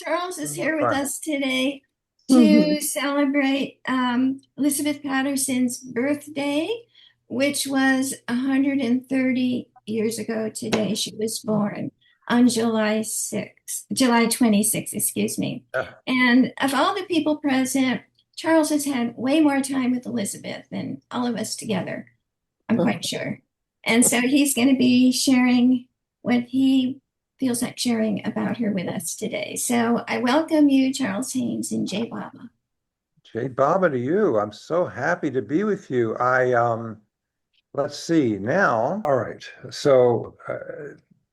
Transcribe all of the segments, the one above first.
Charles is here with Right. us today Mhm. to celebrate Elizabeth Patterson's birthday, which was 130 years ago today. She was born on July 26th, excuse me. Yeah. And of all the people present, Charles has had way more time with Elizabeth than all of us together, I'm quite sure. And so he's going to be sharing what he feels like sharing about her with us today. So I welcome you, Charles Haynes and Jay Baba. Jay Baba to you. I'm so happy to be with you. Let's see now. All right.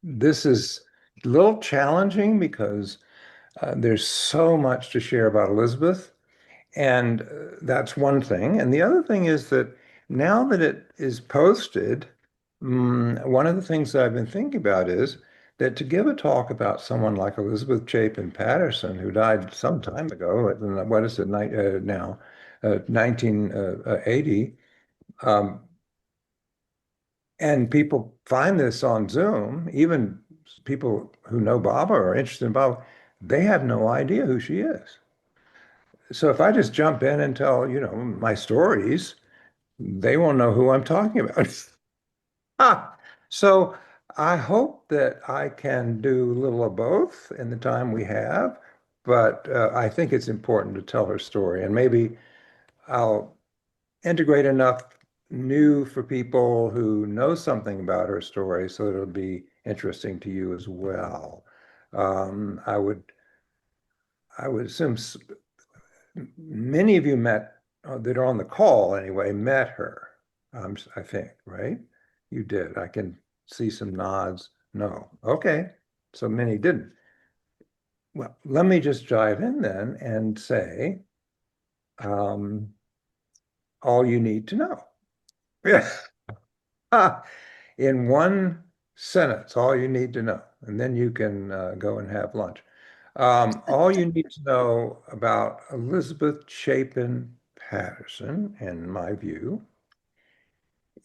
This is a little challenging because there's so much to share about Elizabeth, and that's one thing. And the other thing is that now that it is posted, one of the things that I've been thinking about is that to give a talk about someone like Elizabeth Chapin Patterson, who died some time ago, what is it now, 1980, and people find this on Zoom, even people who know Baba or are interested in Baba, they have no idea who she is. So if I just jump in and tell, my stories, they won't know who I'm talking about. Ah, so I hope that I can do a little of both in the time we have, but I think it's important to tell her story, and maybe I'll integrate enough new for people who know something about her story so it'll be interesting to you as well. Um, I would I would assume many of you met that are on the call anyway met her. I think, right? You did. I can see some nods. No. Okay. So many didn't. Well, let me just dive in then and say um, all you need to know. Yeah. In one sentence, all you need to know, and then you can go and have lunch. All you need to know about Elizabeth Chapin Patterson, in my view,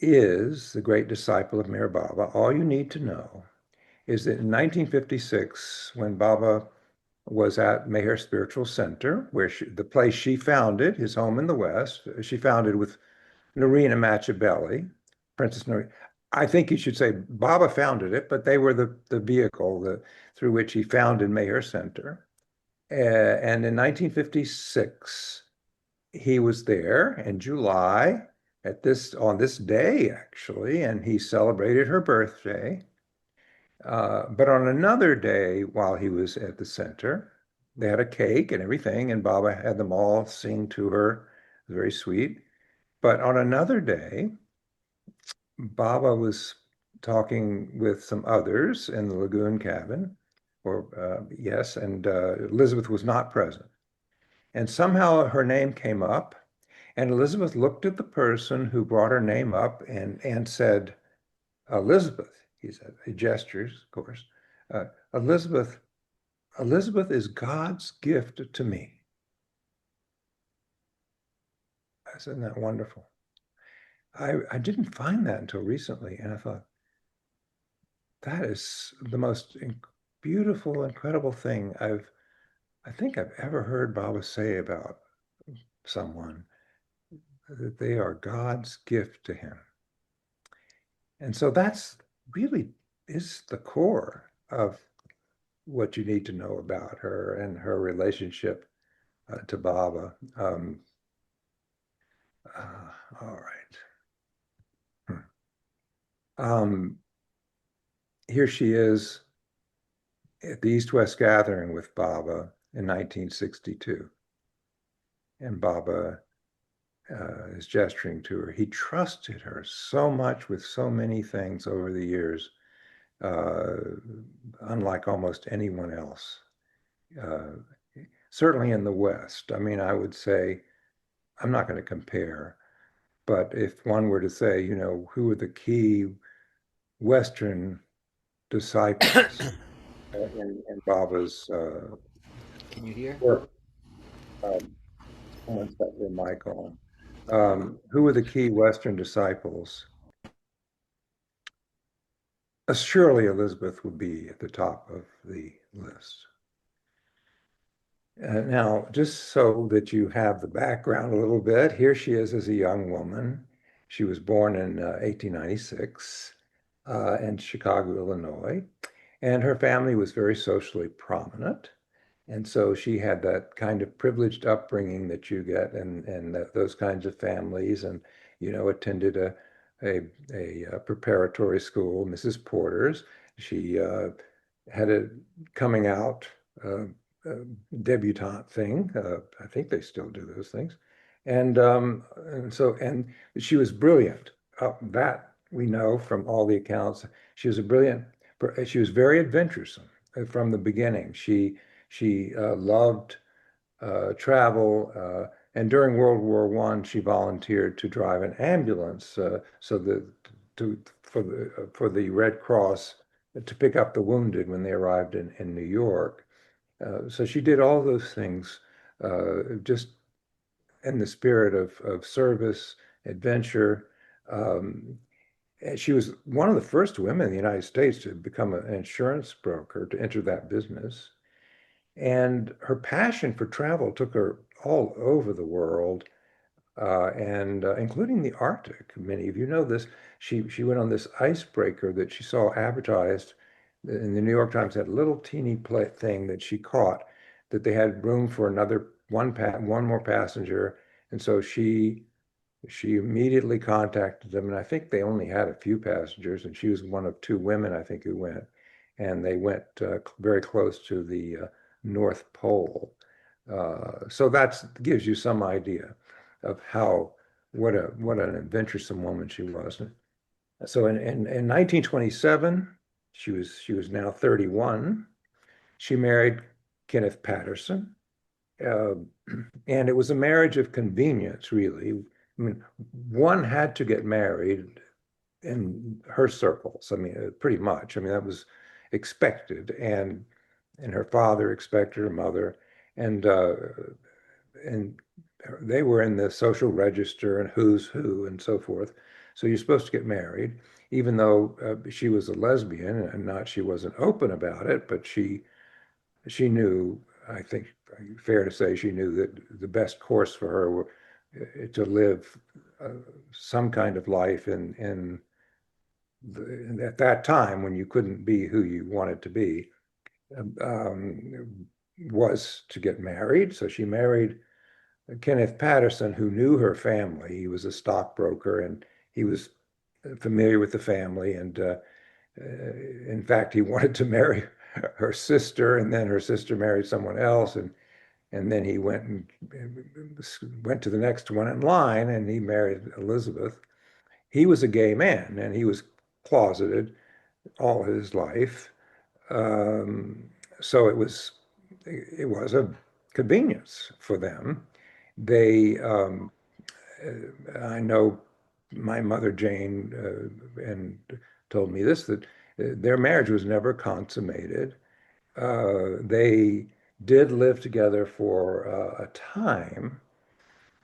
is the great disciple of Meher Baba. All you need to know is that in 1956, when Baba was at Meher Spiritual Center, the place she founded, his home in the West, she founded with Narina Machabeli, Princess Narina. I think you should say Baba founded it, but they were the vehicle through which he founded Meher Center. And in 1956, he was there in July on this day actually, and he celebrated her birthday. But on another day, while he was at the center, they had a cake and everything, and Baba had them all sing to her. It was very sweet. But on another day, Baba was talking with some others in the lagoon cabin, or yes, and Elizabeth was not present. And somehow her name came up, and Elizabeth looked at the person who brought her name up and said, Elizabeth, he said, he gestures, of course. Uh, Elizabeth, Elizabeth is God's gift to me. Isn't that wonderful? I didn't find that until recently, and I thought, that is the most beautiful, incredible thing I think I've ever heard Baba say about someone, that they are God's gift to him. And so that's really is the core of what you need to know about her and her relationship to Baba. All right. Hmm. Um, Here she is at the East-West Gathering with Baba in 1962. And Baba is gesturing to her. He trusted her so much with so many things over the years, uh, unlike almost anyone else. Uh, Certainly in the West. I mean, I would say, I'm not going to compare, but if one were to say, who are the key Western disciples in Baba's Can you hear? work, um, someone's got their mic on. Who are the key Western disciples? Surely Elizabeth would be at the top of the list. Now, just so that you have the background a little bit, here she is as a young woman. She was born in 1896 in Chicago, Illinois, and her family was very socially prominent. And so she had that kind of privileged upbringing that you get in those kinds of families, and attended a, a preparatory school, Mrs. Porter's. She had a coming out uh, uh, debutante thing. I think they still do those things, and she was brilliant. That we know from all the accounts. She was a brilliant. She was very adventuresome from the beginning. She loved travel, and during World War I, she volunteered to drive an ambulance so that for the Red Cross to pick up the wounded when they arrived in New York. So she did all those things just in the spirit of service, adventure. And she was one of the first women in the United States to become an insurance broker, to enter that business. And her passion for travel took her all over the world, and including the Arctic. Many of you know this. She went on this icebreaker that she saw advertised in the New York Times. Had a little teeny thing that she caught that they had room for another one more passenger, and so she immediately contacted them, and I think they only had a few passengers, and she was one of two women, I think, who went. And they went very close to the North Pole. So that gives you some idea of what an adventuresome woman she was. So in 1927, she was now 31. She married Kenneth Patterson, uh, and it was a marriage of convenience, really. I mean, one had to get married in her circles. I mean, pretty much. I mean, that was expected, and her father expected, her mother, and they were in the social register and who's who and so forth. So you're supposed to get married, even though she was a lesbian and not she wasn't open about it, but she knew, I think, fair to say, she knew that the best course for her were to live some kind of life at that time when you couldn't be who you wanted to be, was to get married. So she married Kenneth Patterson, who knew her family. He was a stockbroker and he was familiar with the family. And in fact, he wanted to marry her sister, and then her sister married someone else. And then he went to the next one in line and he married Elizabeth. He was a gay man and he was closeted all his life. Um, so it was a convenience for them. They I know my mother Jane and told me this, that their marriage was never consummated. They did live together for a time,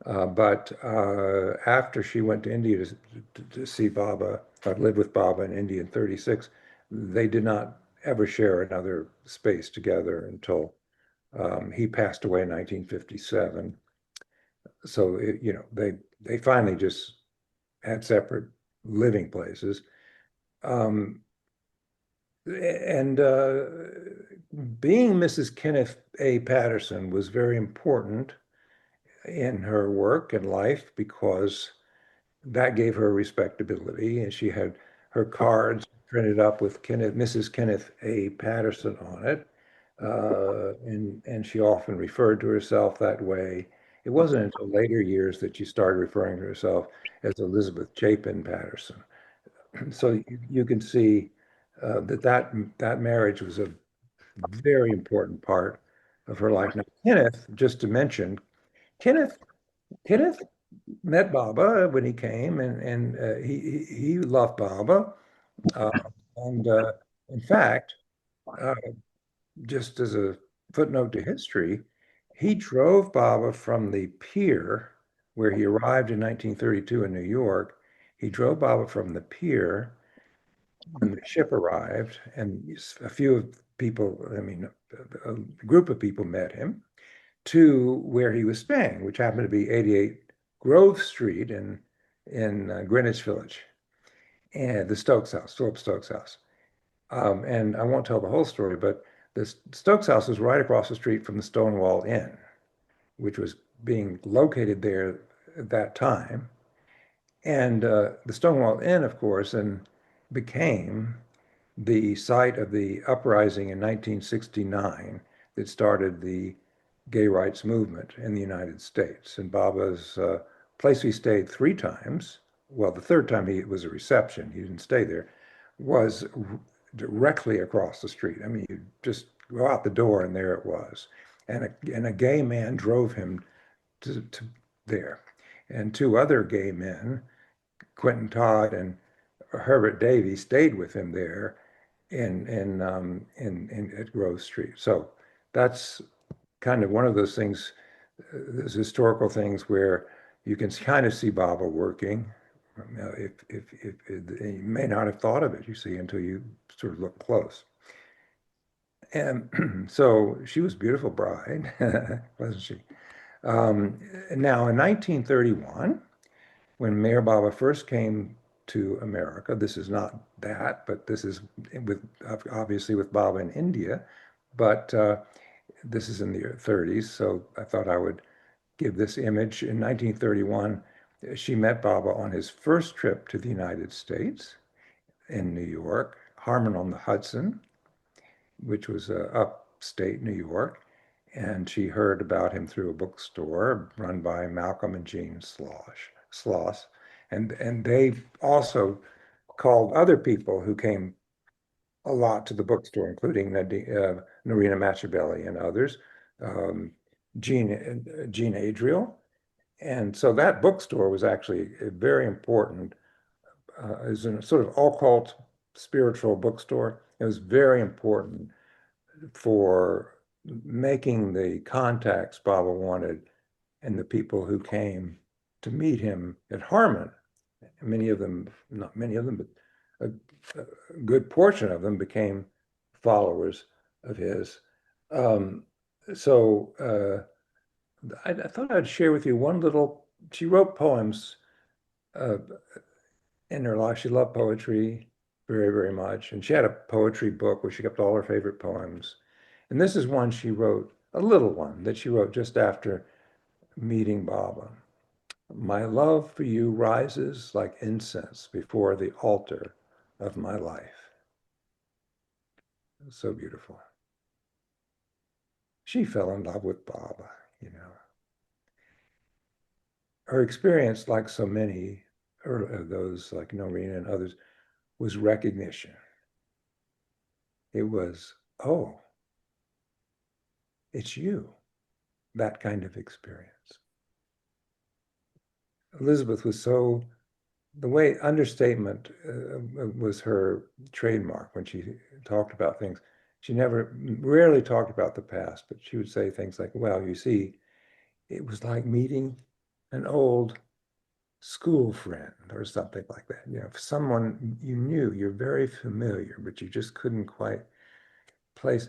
but after she went to India to see Baba, live with Baba in India in 36, they did not ever share another space together until he passed away in 1957. So they finally just had separate living places. Um, and being Mrs. Kenneth A. Patterson was very important in her work and life because that gave her respectability, and she had her cards printed up with Mrs. Kenneth A. Patterson on it, and she often referred to herself that way. It wasn't until later years that she started referring to herself as Elizabeth Chapin Patterson. So you can see that marriage was a very important part of her life. Now, Kenneth, just to mention, Kenneth Kenneth met Baba when he came, and he loved Baba. Uh, and in fact, uh, just as a footnote to history, he drove Baba from the pier where he arrived in 1932 in New York. He drove Baba from the pier when the ship arrived, and a few people, I mean, a group of people met him. to where he was staying, which happened to be 88 Grove Street in Greenwich Village, and the Stokes house, Philip Stokes house. And I won't tell the whole story, but the Stokes house was right across the street from the Stonewall Inn, which was being located there at that time. And the Stonewall Inn, of course, and became the site of the uprising in 1969 that started the gay rights movement in the United States. And Baba's place he stayed 3 times, well, the third time it was a reception, he didn't stay there, was directly across the street. I mean, you just go out the door and there it was. And a gay man drove him to there. And 2 other gay men, Quentin Todd and Herbert Davy, stayed with him there in at Grove Street. So that's kind of one of those things, those historical things where you can kind of see Baba working. If you may not have thought of it, you see, until you sort of look close. And so she was a beautiful bride, wasn't she? Now in 1931, when Mayor Baba first came to America, this is not that, but this is with obviously with Baba in India, but this is in the 30s, so I thought I would give this image. In 1931, she met Baba on his first trip to the United States in New York, Harmon on the Hudson, which was upstate New York. And she heard about him through a bookstore run by Malcolm and Jean Sloss. And they also called other people who came a lot to the bookstore, including Norina Machabelli and others, Jean Adriel. And so that bookstore was actually a very important, is a sort of occult spiritual bookstore. It was very important for making the contacts Baba wanted and the people who came to meet him at Harmon. Many of them, not many of them, but a good portion of them became followers of his. So I thought I'd share with you one little, she wrote poems in her life. She loved poetry very, very much. And she had a poetry book where she kept all her favorite poems. And this is one she wrote, a little one that she wrote just after meeting Baba. My love for you rises like incense before the altar of my life. So beautiful. She fell in love with Baba, you know. Her experience, like so many of those, like Norina and others, was recognition. It was, oh, it's you, that kind of experience. Elizabeth was so, the way understatement was her trademark when she talked about things. She rarely talked about the past, but she would say things like, well, you see, it was like meeting an old school friend or something like that. You know, someone you knew, you're very familiar, but you just couldn't quite place.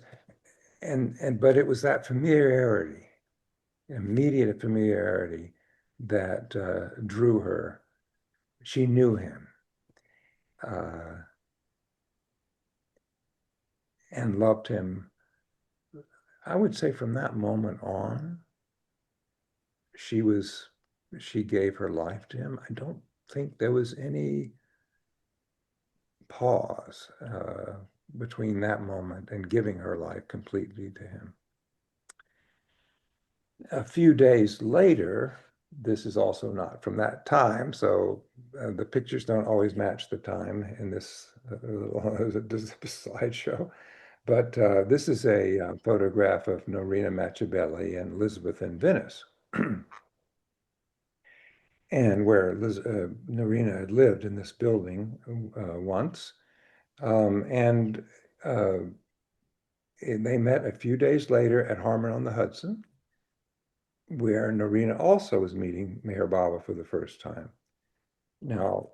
But it was that familiarity, immediate familiarity, that drew her. She knew him and loved him. I would say from that moment on, she gave her life to him. I don't think there was any pause between that moment and giving her life completely to him. A few days later, this is also not from that time, so the pictures don't always match the time in this slideshow. But this is a photograph of Norina Machabelli and Elizabeth in Venice, and where Norina had lived in this building once. And they met a few days later at Harmon on the Hudson, where Norina also was meeting Meher Baba for the first time. Now,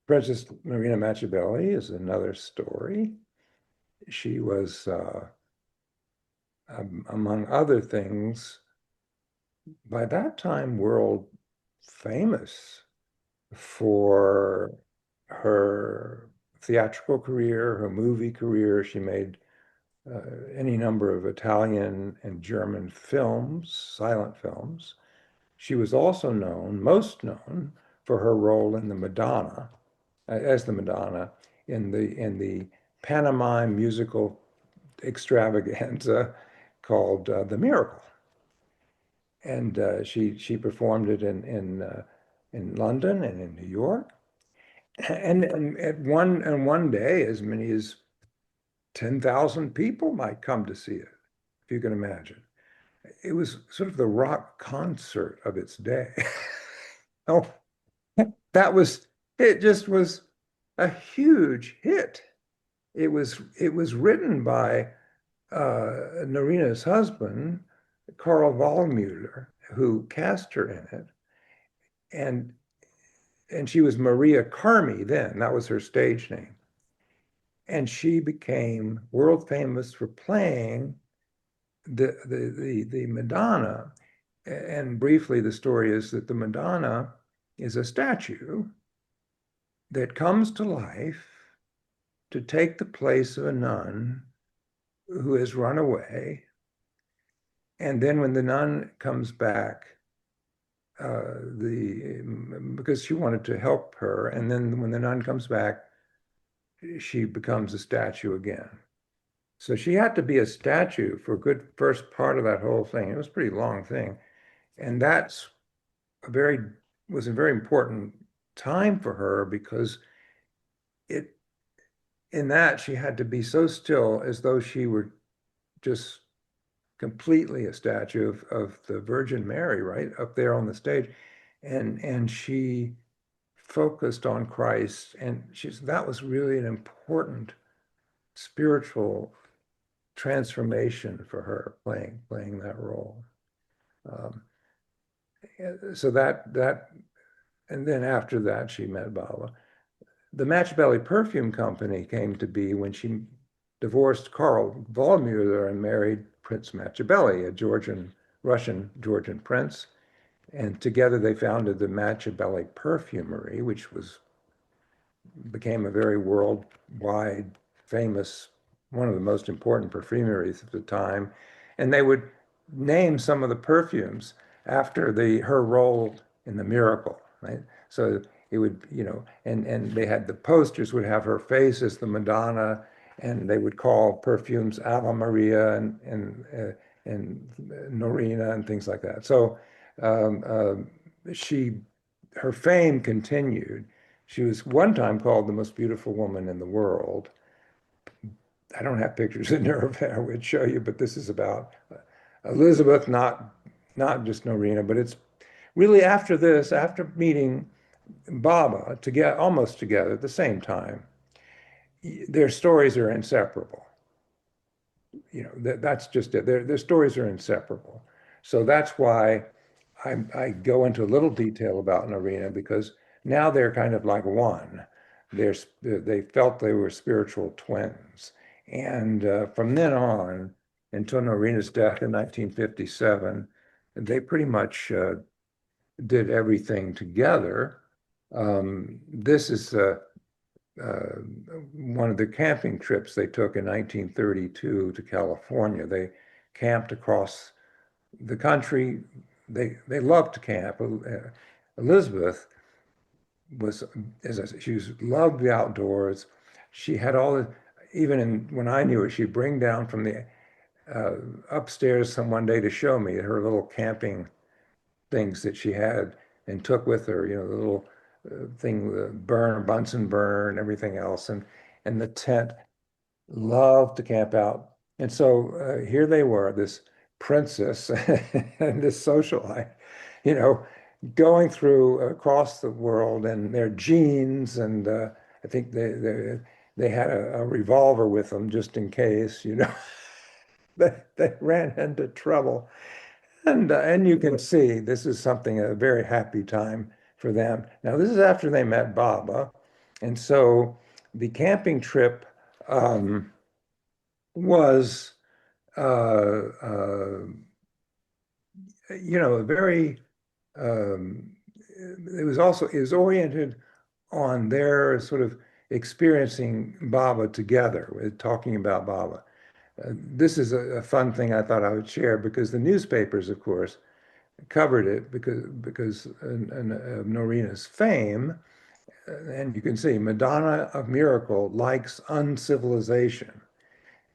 Princess Norina Machabelli is another story. She was among other things, by that time, world famous for her theatrical career, her movie career. She made any number of Italian and German films, silent films. She was also known, most known, for her role in the Madonna, as the Madonna in the pantomime musical extravaganza called The Miracle. And she performed it in London and in New York. And one day, as many as 10,000 people might come to see it, if you can imagine. It was sort of the rock concert of its day. Oh, that was it just was a huge hit. It was written by Norina's husband, Carl Wallmuller, who cast her in it. And and she was Maria Carmi then. That was her stage name. And she became world famous for playing the Madonna. And briefly, the story is that the Madonna is a statue that comes to life to take the place of a nun who has run away. And then when the nun comes back, because she wanted to help her, and then when the nun comes back, she becomes a statue again. So she had to be a statue for a good first part of that whole thing. It was a pretty long thing. And that's a very was a very important time for her because it in that she had to be so still as though she were just completely a statue of the Virgin Mary right up there on the stage. And she focused on Christ, and that was really an important spiritual transformation for her playing that role. Um, so that and then after that she met Baba. The Machiavelli Perfume Company came to be when she divorced Karl Wallmuller and married Prince Machiavelli, a Russian prince. And together they founded the Machiavelli Perfumery, which became a very worldwide famous, one of the most important perfumeries at the time. And they would name some of the perfumes after her role in the miracle, right? So it would, and they had the posters would have her face as the Madonna, and they would call perfumes Ave Maria and Norina and things like that. So um, uh, her fame continued. She was one time called the most beautiful woman in the world. I don't have pictures in there I would show you, but this is about Elizabeth, not just Norina, but it's really after this, after meeting Baba almost together at the same time, their stories are inseparable. That's just it. Their stories are inseparable. So that's why I go into a little detail about Norina, because now they're kind of like one. They felt they were spiritual twins. And from then on, until Norina's death in 1957, they pretty much did everything together. This is one of the camping trips they took in 1932 to California. They camped across the country. They loved to camp. Elizabeth was, as I said, loved the outdoors. She had when I knew her, she'd bring down from the upstairs one day to show me her little camping things that she had and took with her, the little thing, the Bunsen burner and everything else, and the tent. Loved to camp out. And so here they were, this princess and this socialite, you know, going through across the world in their jeans, and I think they had a revolver with them just in case, they ran into trouble. And you can see this is a very happy time for them. Now, this is after they met Baba. And so the camping trip was uh, uh, very, um, it was oriented on their sort of experiencing Baba together, talking about Baba. This is a fun thing I thought I would share because the newspapers, of course, covered it because of Noreena's fame. And you can see Madonna of Miracle likes uncivilization.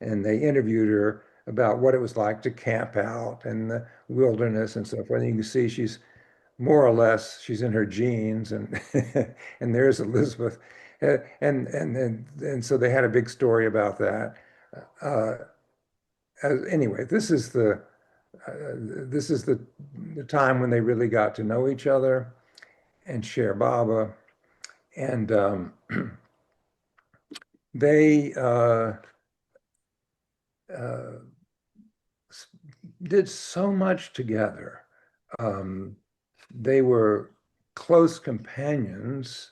And they interviewed her about what it was like to camp out in the wilderness and so forth. And you can see she's more or less she's in her jeans, and and there's Elizabeth, and so they had a big story about that. Uh, anyway, this is the time when they really got to know each other and share Baba, and they uh, did so much together. Um, they were close companions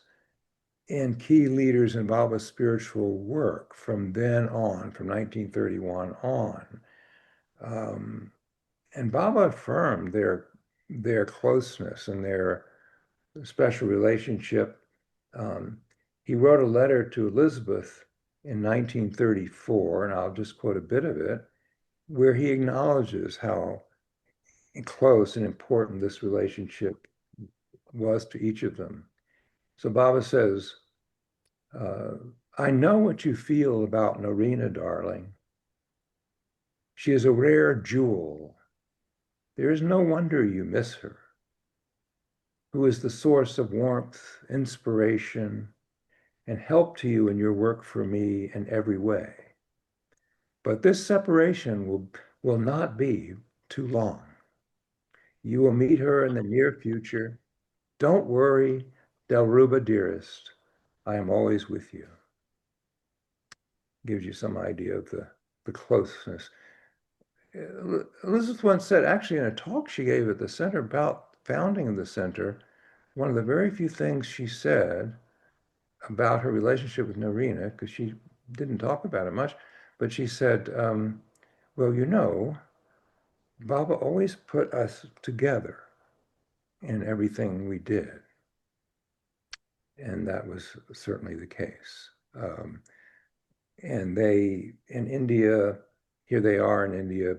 and key leaders in Baba's spiritual work from then on, from 1931 on. Um, and Baba affirmed their closeness and their special relationship. Um, he wrote a letter to Elizabeth in 1934, and I'll just quote a bit of it, where he acknowledges how close and important this relationship was to each of them. So Baba says, uh, I know what you feel about Norina, darling. She is a rare jewel. There is no wonder you miss her, who is the source of warmth, inspiration, and help to you in your work for me in every way. But this separation will not be too long. You will meet her in the near future. Don't worry, Delruba dearest. I am always with you. Gives you some idea of the closeness. Elizabeth once said, actually, in a talk she gave at the center about founding of the center, one of the very few things she said about her relationship with Norina, because she didn't talk about it much, but she said, well, Baba always put us together in everything we did. And that was certainly the case. And in India, here they are in India,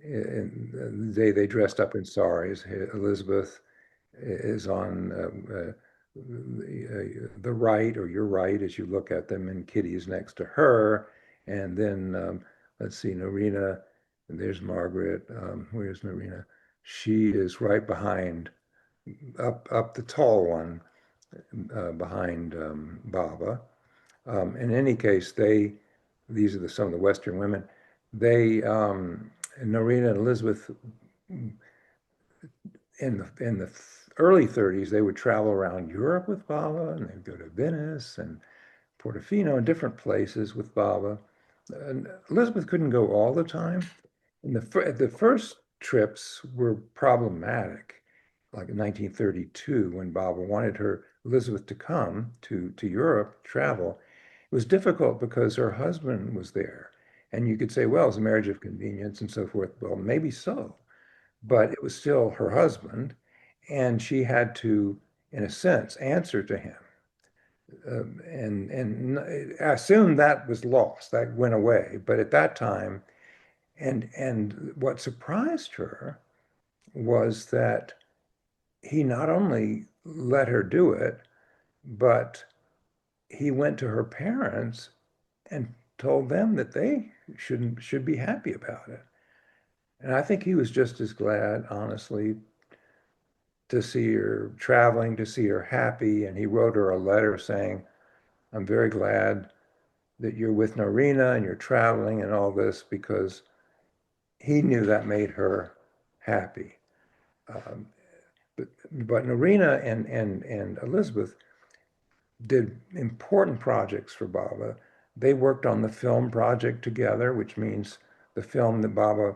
and they dressed up in saris. Elizabeth is on the right, or your right, as you look at them, and Kitty is next to her. And then let's see, Norina, and there's Margaret. Where's Norina? She is right behind, up the tall one, behind Baba. In any case, these are some of the Western women. Norina and Elizabeth, in the early 30s, they would travel around Europe with Baba, and they'd go to Venice and Portofino and different places with Baba. And Elizabeth couldn't go all the time. And the first trips were problematic, like in 1932, when Baba wanted Elizabeth to come to Europe, travel. It was difficult because her husband was there. And you could say, well, it's a marriage of convenience and so forth. Well, maybe so, but it was still her husband, and she had to, in a sense, answer to him. And I assume that was lost, that went away. But at that time, and what surprised her was that he not only let her do it, but he went to her parents and told them that they should be happy about it. And I think he was just as glad, honestly, to see her traveling, to see her happy. And he wrote her a letter saying, I'm very glad that you're with Norina and you're traveling and all this, because he knew that made her happy. Um, but Norina and Elizabeth did important projects for Baba. They worked on the film project together, which means the film that Baba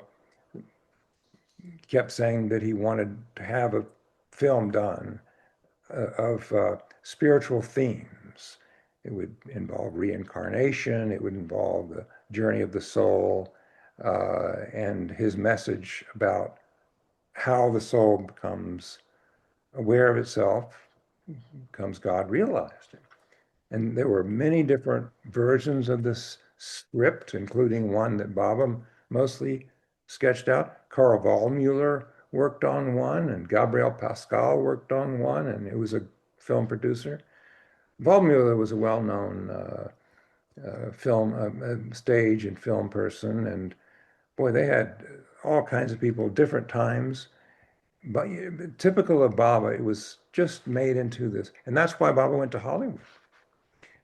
kept saying that he wanted to have a film done of spiritual themes. It would involve reincarnation. It would involve the journey of the soul. and his message about how the soul becomes aware of itself, becomes God realized. And there were many different versions of this script, including one that Baba mostly sketched out. Carl Wallmuller worked on one, and Gabriel Pascal worked on one, and it was a film producer. Wallmuller was a well-known film, stage and film person, and boy, they had all kinds of people, different times. But typical of Baba, it was just made into this. And that's why Baba went to Hollywood,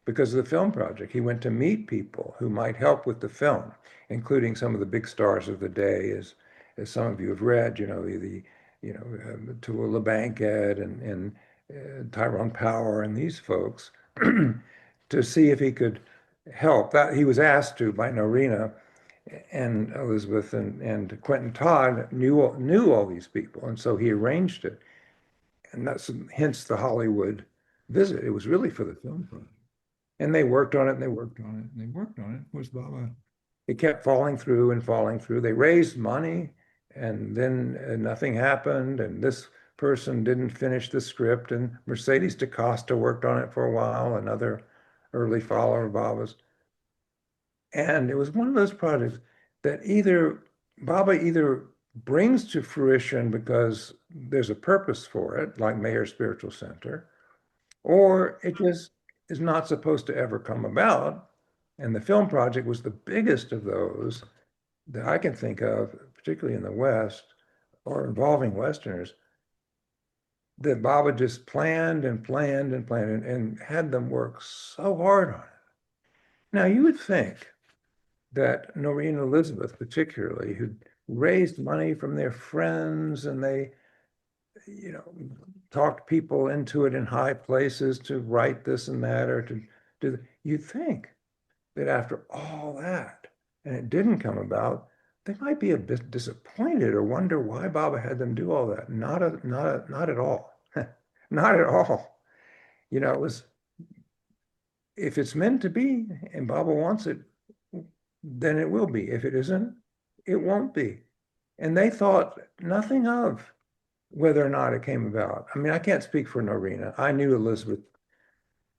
because of the film project. He went to meet people who might help with the film, including some of the big stars of the day, as some of you have read, Tua LeBankhead and Tyrone Power and these folks, to see if he could help. That he was asked to by Norina, and Elizabeth and Quentin Todd knew all these people, and so he arranged it. And that's hence the Hollywood visit. It was really for the film project. And they worked on it, and they worked on it, and they worked on it. Of course, Baba, it kept falling through and falling through. They raised money, and then nothing happened, and this person didn't finish the script, and Mercedes DaCosta worked on it for a while, another early follower of Baba's. And it was one of those projects that Baba either brings to fruition because there's a purpose for it, like Mayer Spiritual Center, or it just is not supposed to ever come about. And the film project was the biggest of those that I can think of, particularly in the West or involving Westerners, that Baba just planned and planned and planned and had them work so hard on it. Now, you would think that Noreen and Elizabeth, particularly, who raised money from their friends, and they, talked people into it in high places to write this and that, or to do. You'd think that after all that, and it didn't come about, they might be a bit disappointed or wonder why Baba had them do all that. Not at all. Not at all. It was, if it's meant to be and Baba wants it, then it will be. If it isn't, it won't be. And they thought nothing of whether or not it came about. I mean, I can't speak for Norina. I knew Elizabeth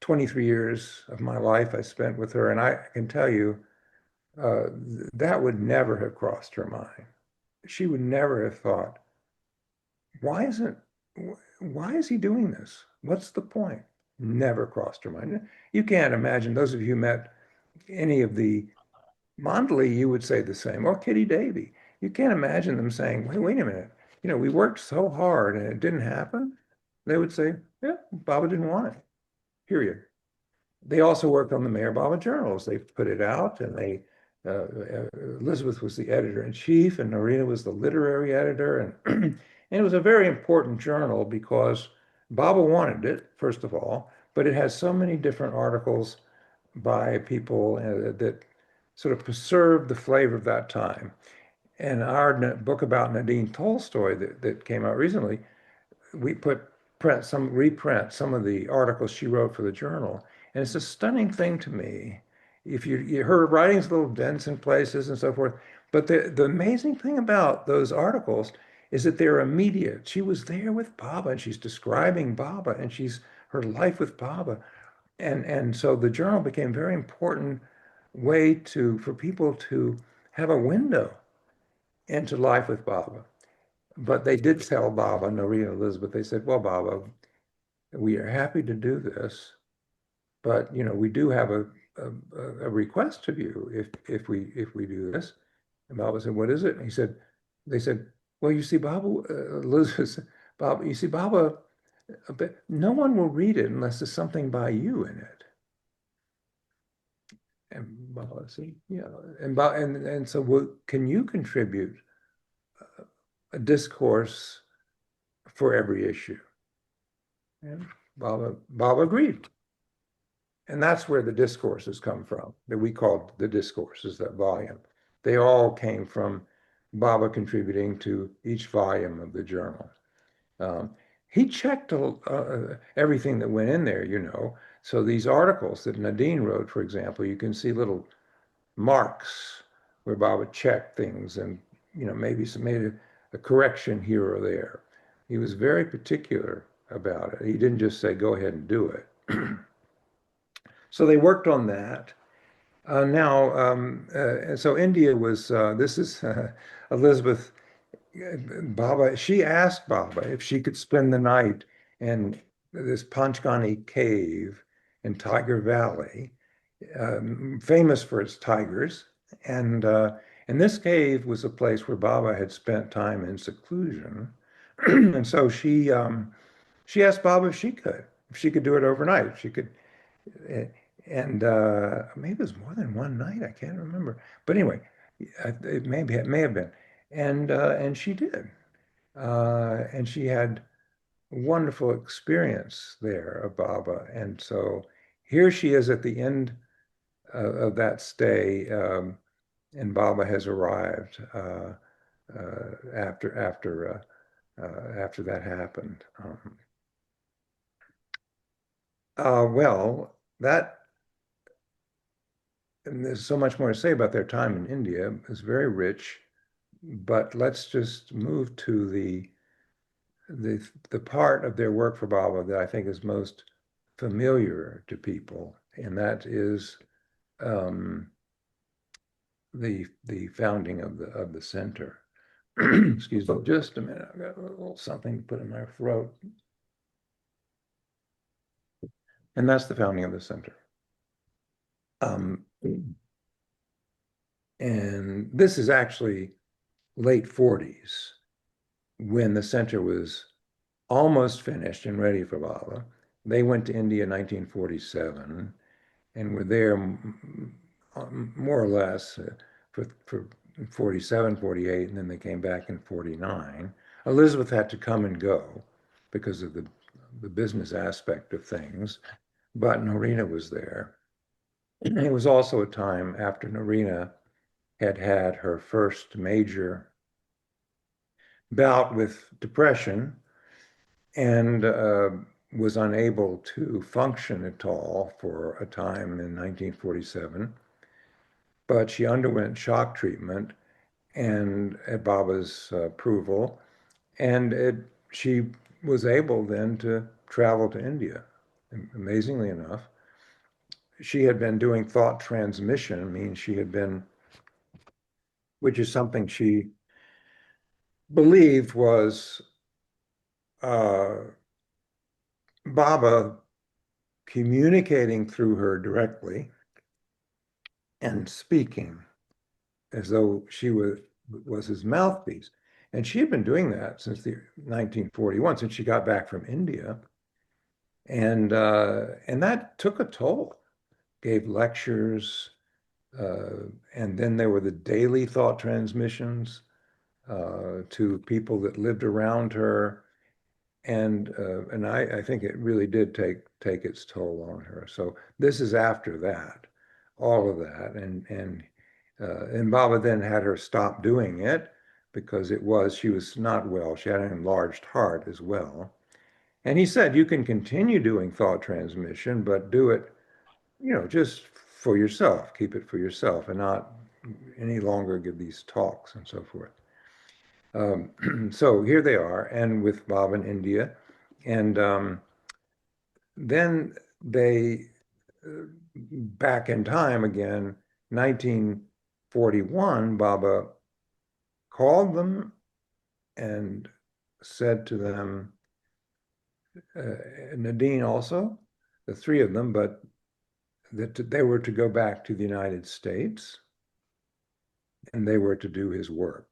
23 years of my life I spent with her, and I can tell you that would never have crossed her mind. She would never have thought, why is he doing this? What's the point? Never crossed her mind. You can't imagine, those of you who met any of the Mondley, you would say the same, or Kitty Davy. You can't imagine them saying, wait a minute, we worked so hard and it didn't happen. They would say, yeah, Baba didn't want it, period. They also worked on the Mayor Baba journals. They put it out, and Elizabeth was the editor-in-chief, and Norina was the literary editor. And it was a very important journal because Baba wanted it, first of all, but it has so many different articles by people that sort of preserved the flavor of that time. And our book about Nadine Tolstoy that came out recently, we reprint some of the articles she wrote for the journal. And it's a stunning thing to me. If her writing's a little dense in places and so forth, but the amazing thing about those articles is that they're immediate. She was there with Baba, and she's describing Baba, and she's her life with Baba. And so the journal became a very important way for people to have a window into life with Baba. But they did tell Baba, Noreen and Elizabeth, they said, well, Baba, we are happy to do this, but we do have a request of you if we do this. And Baba said, what is it? And they said, well, you see, Baba, Elizabeth said, Baba, you see, Baba, no one will read it unless there's something by you in it. And Baba said, yeah. And so can you contribute a discourse for every issue? And Baba agreed. And that's where the discourses come from, that we called the discourses, that volume. They all came from Baba contributing to each volume of the journal. He checked everything that went in there, So these articles that Nadine wrote, for example, you can see little marks where Baba checked things and, maybe made a correction here or there. He was very particular about it. He didn't just say, go ahead and do it. So they worked on that. So India was, this is Elizabeth Baba. She asked Baba if she could spend the night in this Panchgani cave in Tiger Valley, famous for its tigers. And this cave was a place where Baba had spent time in seclusion. And so she asked Baba if she could do it overnight. She could, eh, and maybe it was more than one night. I can't remember. But anyway, it may have been. And she did. And she had a wonderful experience there of Baba. And so here she is at the end of that stay, and Baba has arrived after that happened. Well, and there's so much more to say about their time in India. It's very rich, but let's just move to the part of their work for Baba that I think is most familiar to people, and that is the founding of the center. Excuse me, just a minute. I've got a little something to put in my throat. And that's the founding of the center. And this is actually late 40s when the center was almost finished and ready for Baba. They went to India in 1947 and were there more or less for 47, 48, and then they came back in 49. Elizabeth had to come and go because of the business aspect of things, but Norina was there. It was also a time after Norina had had her first major bout with depression and was unable to function at all for a time in 1947. But she underwent shock treatment and at Baba's approval, and she was able then to travel to India. Amazingly enough, she had been doing thought transmission. I mean, she had been, which is something she believed was Baba communicating through her directly and speaking as though she was his mouthpiece. And she had been doing that since the 1941, since she got back from India. And that took a toll. Gave lectures, and then there were the daily thought transmissions to people that lived around her. And I think it really did take its toll on her. So this is after that, all of that, and Baba then had her stop doing it because she was not well. She had an enlarged heart as well. And he said, you can continue doing thought transmission, but do it, just for yourself. Keep it for yourself and not any longer give these talks and so forth. So here they are, and with Baba in India. And then back in time again, 1941, Baba called them and said to them, Nadine also, the three of them, but that they were to go back to the United States and they were to do his work,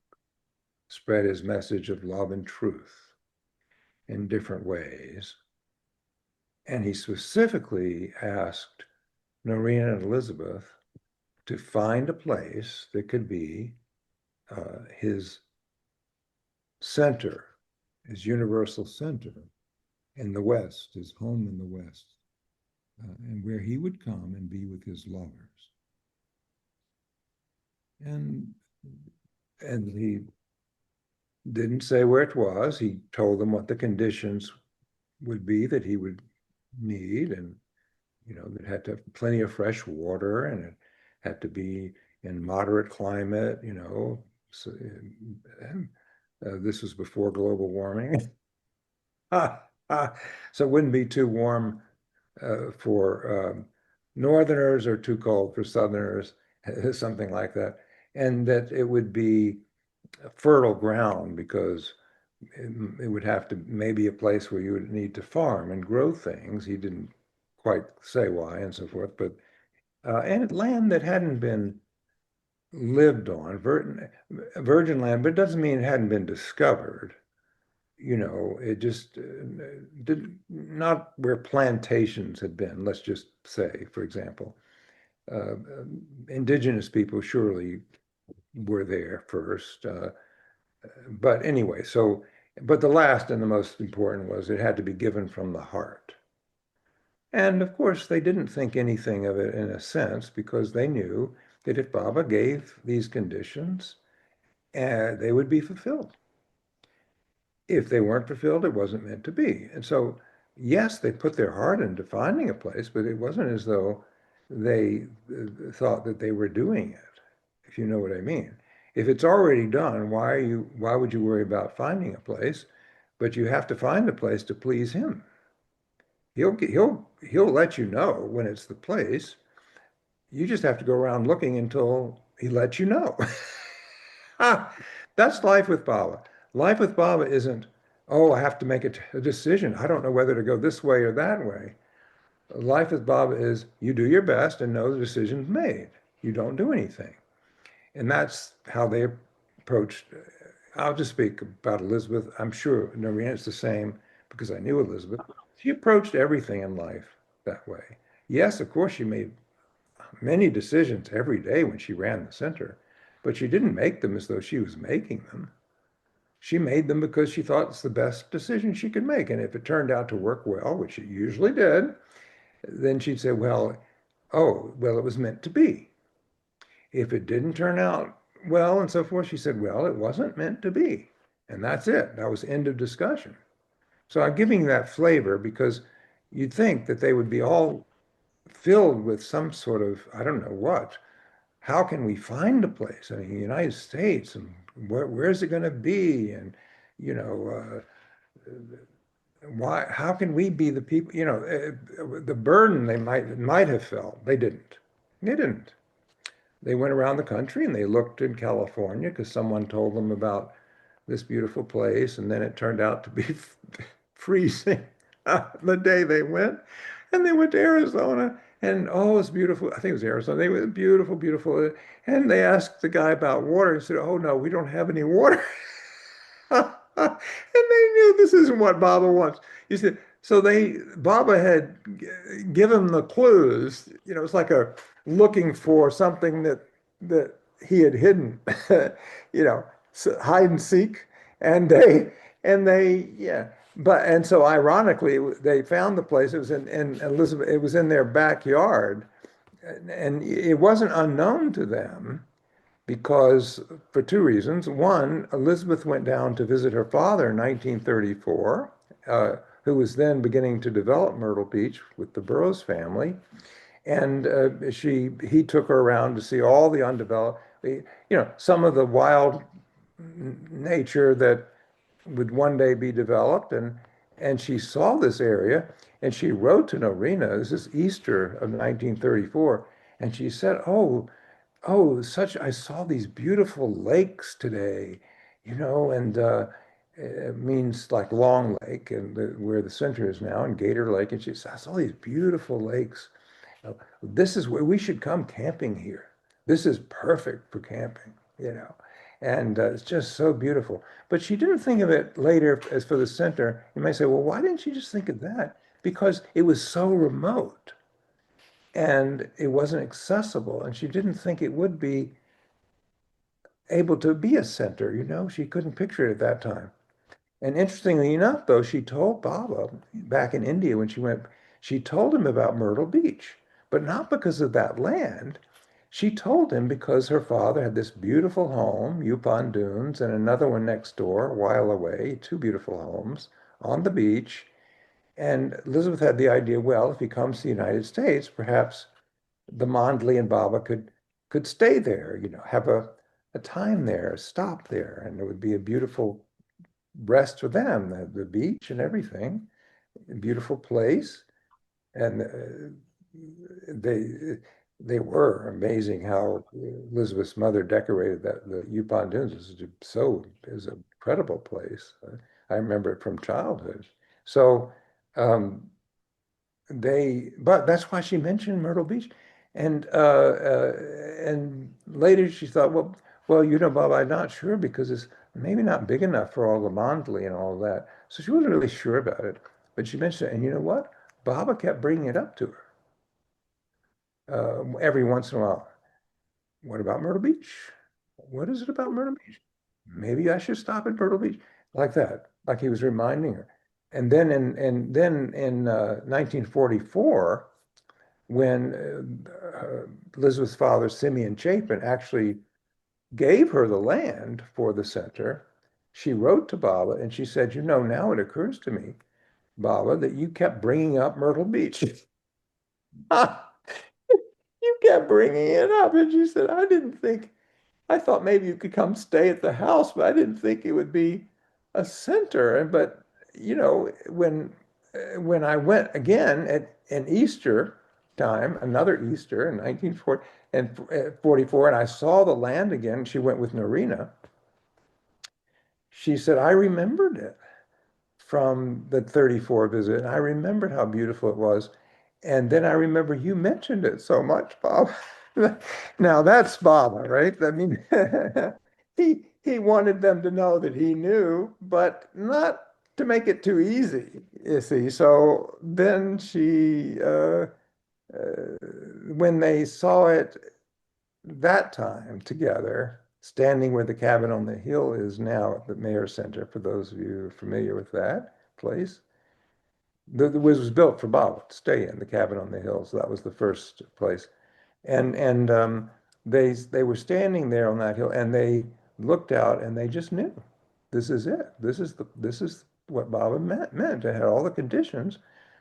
spread his message of love and truth in different ways. And he specifically asked Noreen and Elizabeth to find a place that could be his center, his universal center in the West, his home in the West, and where he would come and be with his lovers. And he didn't say where it was. He told them what the conditions would be that he would need, and it had to have plenty of fresh water, and it had to be in moderate climate, So, this was before global warming. So it wouldn't be too warm for Northerners or too cold for Southerners, something like that. And that it would be fertile ground because it would have to maybe a place where you would need to farm and grow things. He didn't quite say why and so forth, but and land that hadn't been lived on, virgin land, but it doesn't mean it hadn't been discovered. It just did not where plantations had been, let's just say, for example. Uh, Indigenous people surely were there first. But anyway, but the last and the most important was it had to be given from the heart. And of course, they didn't think anything of it in a sense because they knew that if Baba gave these conditions, they would be fulfilled. If they weren't fulfilled, it wasn't meant to be. And so, yes, they put their heart into finding a place, but it wasn't as though they thought that they were doing it, if you know what I mean. If it's already done, why would you worry about finding a place? But you have to find a place to please him. He'll let you know when it's the place. You just have to go around looking until he lets you know. That's life with Baba. Life with Baba isn't, oh, I have to make a decision. I don't know whether to go this way or that way. Life with Baba is you do your best and know the decision's made. You don't do anything. And that's how they approached. I'll just speak about Elizabeth. I'm sure Noreen's the same because I knew Elizabeth. She approached everything in life that way. Yes, of course, she made many decisions every day when she ran the center, but she didn't make them as though she was making them. She made them because she thought it's the best decision she could make. And if it turned out to work well, which it usually did, then she'd say, well, oh, well, it was meant to be. If it didn't turn out well and so forth, she said, well, it wasn't meant to be. And that's it. That was end of discussion. So I'm giving that flavor because you'd think that they would be all filled with some sort of, I don't know what. How can we find a place? I mean, the United States, and where's it going to be? And, you know, how can we be the people, the burden they might have felt. They didn't. They didn't. They went around the country and they looked in California because someone told them about this beautiful place, and then it turned out to be freezing the day they went. And they went to Arizona, and oh, it's beautiful. I think it was Arizona. They were beautiful, beautiful. And they asked the guy about water. He said, "Oh no, we don't have any water." And they knew this isn't what Baba wants. You said so. Baba had given the clues. It's like a looking for something that he had hidden. So hide and seek, and they yeah. And so ironically, they found the place. It was in Elizabeth. It was in their backyard, and it wasn't unknown to them because for two reasons. One, Elizabeth went down to visit her father in 1934, who was then beginning to develop Myrtle Beach with the Burroughs family, and he took her around to see all the undeveloped, some of the wild nature that would one day be developed, and she saw this area, and she wrote to Norina. This is Easter of 1934, and she said, "Oh, I saw these beautiful lakes today, and it means like Long Lake and where the center is now, and Gator Lake." And she said, "I saw these beautiful lakes. This is where we should come camping here. This is perfect for camping. And it's just so beautiful." But she didn't think of it later as for the center. You might say, well, why didn't she just think of that? Because it was so remote and it wasn't accessible, and she didn't think it would be able to be a center. She couldn't picture it at that time. And interestingly enough, though, she told Baba back in India when she went, she told him about Myrtle Beach, but not because of that land. She told him because her father had this beautiful home, Yupon Dunes, and another one next door, a while away, two beautiful homes on the beach. And Elizabeth had the idea, well, if he comes to the United States, perhaps the Mandli and Baba could could stay there, have a time there, stop there, and it would be a beautiful rest for them, the beach and everything, a beautiful place. And they were amazing how Elizabeth's mother decorated the Yukon Dunes. It was an incredible place. I remember it from childhood. So um, but that's why she mentioned Myrtle Beach. And later she thought, well, Bob, I'm not sure because it's maybe not big enough for all the Mondley and all that. So she wasn't really sure about it, but she mentioned it. And you know what? Baba kept bringing it up to her every once in a while. What about Myrtle Beach? What is it about Myrtle Beach? Maybe I should stop at Myrtle Beach, like that, like he was reminding her. And then in 1944, when Elizabeth's father, Simeon Chapin, actually gave her the land for the center, she wrote to Baba and she said, now it occurs to me, Baba, that you kept bringing up Myrtle Beach. You kept bringing it up. And she said, I thought maybe you could come stay at the house, but I didn't think it would be a center. But, when I went again at an Easter time, another Easter in 1940 and 44, and I saw the land again, she went with Norina. She said, I remembered it from the 34 visit, and I remembered how beautiful it was. And then I remember you mentioned it so much, Bob. Now that's Baba, right? I mean, he wanted them to know that he knew, but not to make it too easy, you see. So then when they saw it that time together, standing where the cabin on the hill is now at the Mayor Center, for those of you familiar with that place, the was built for Baba to stay in, the cabin on the hill. So that was the first place. And they were standing there on that hill and they looked out and they just knew this is it. This is what Baba meant. It had all the conditions,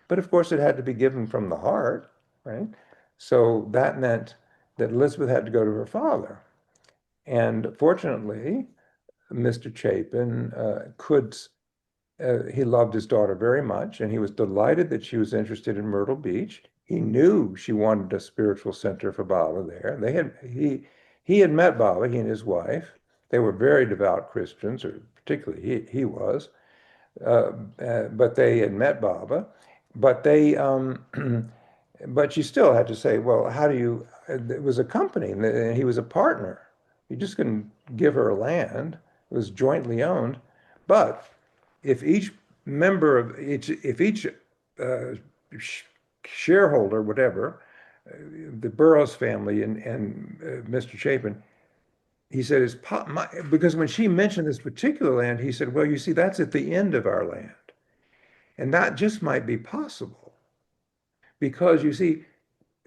but of course it had to be given from the heart, right? So that meant that Elizabeth had to go to her father. And fortunately, Mr. Chapin he loved his daughter very much, and he was delighted that she was interested in Myrtle Beach. He knew she wanted a spiritual center for Baba there. He had met Baba, he and his wife. They were very devout Christians, or particularly he was. But they had met Baba. But but she still had to say, well, how do you? It was a company, and he was a partner. You just couldn't give her land. It was jointly owned, but if each if each uh, shareholder, whatever, the Burroughs family and Mr. Chapin, he said, because when she mentioned this particular land, he said, well, you see, that's at the end of our land. And that just might be possible because you see,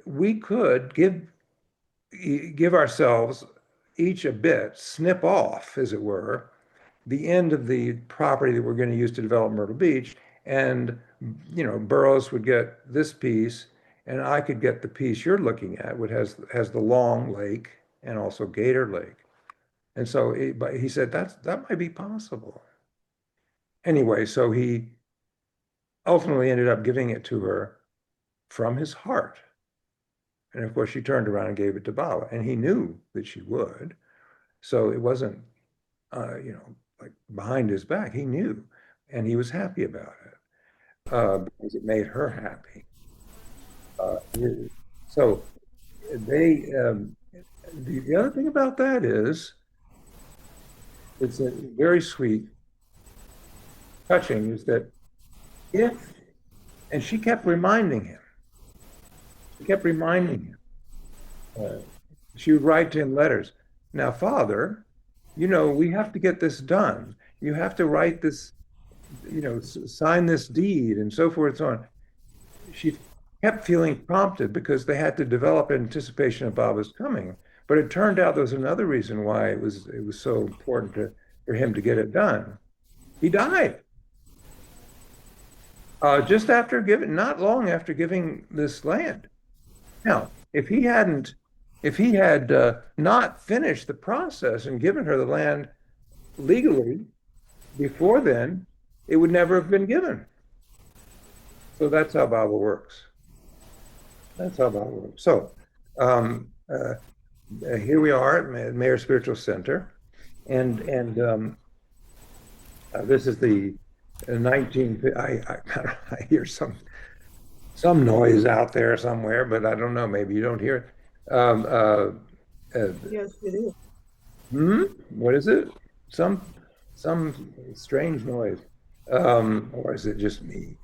we could give ourselves each a bit, snip off, as it were, the end of the property that we're going to use to develop Myrtle Beach. And, Burroughs would get this piece, and I could get the piece you're looking at, which has the Long Lake and also Gator Lake. And so but he said that might be possible. Anyway, so he ultimately ended up giving it to her from his heart. And of course, she turned around and gave it to Baba, and he knew that she would. So it wasn't, like behind his back. He knew, and he was happy about it because it made her happy. So the other thing about that is, it's a very sweet, touching, is that if, and she kept reminding him, uh, she would write to him letters. Now, Father, we have to get this done. You have to write this, sign this deed and so forth and so on. She kept feeling prompted because they had to develop anticipation of Baba's coming. But it turned out there was another reason why it was so important for him to get it done. He died just after not long after giving this land. Now, if he hadn't If he had not finished the process and given her the land legally before then, it would never have been given. So that's how Bible works. That's how Bible works. So um, uh, here we are at Mayor Spiritual Center, and this is the 19. I hear some noise out there somewhere, but I don't know. Maybe you don't hear it. Uh, Yes, it is. what is it? Some strange noise, or is it just me?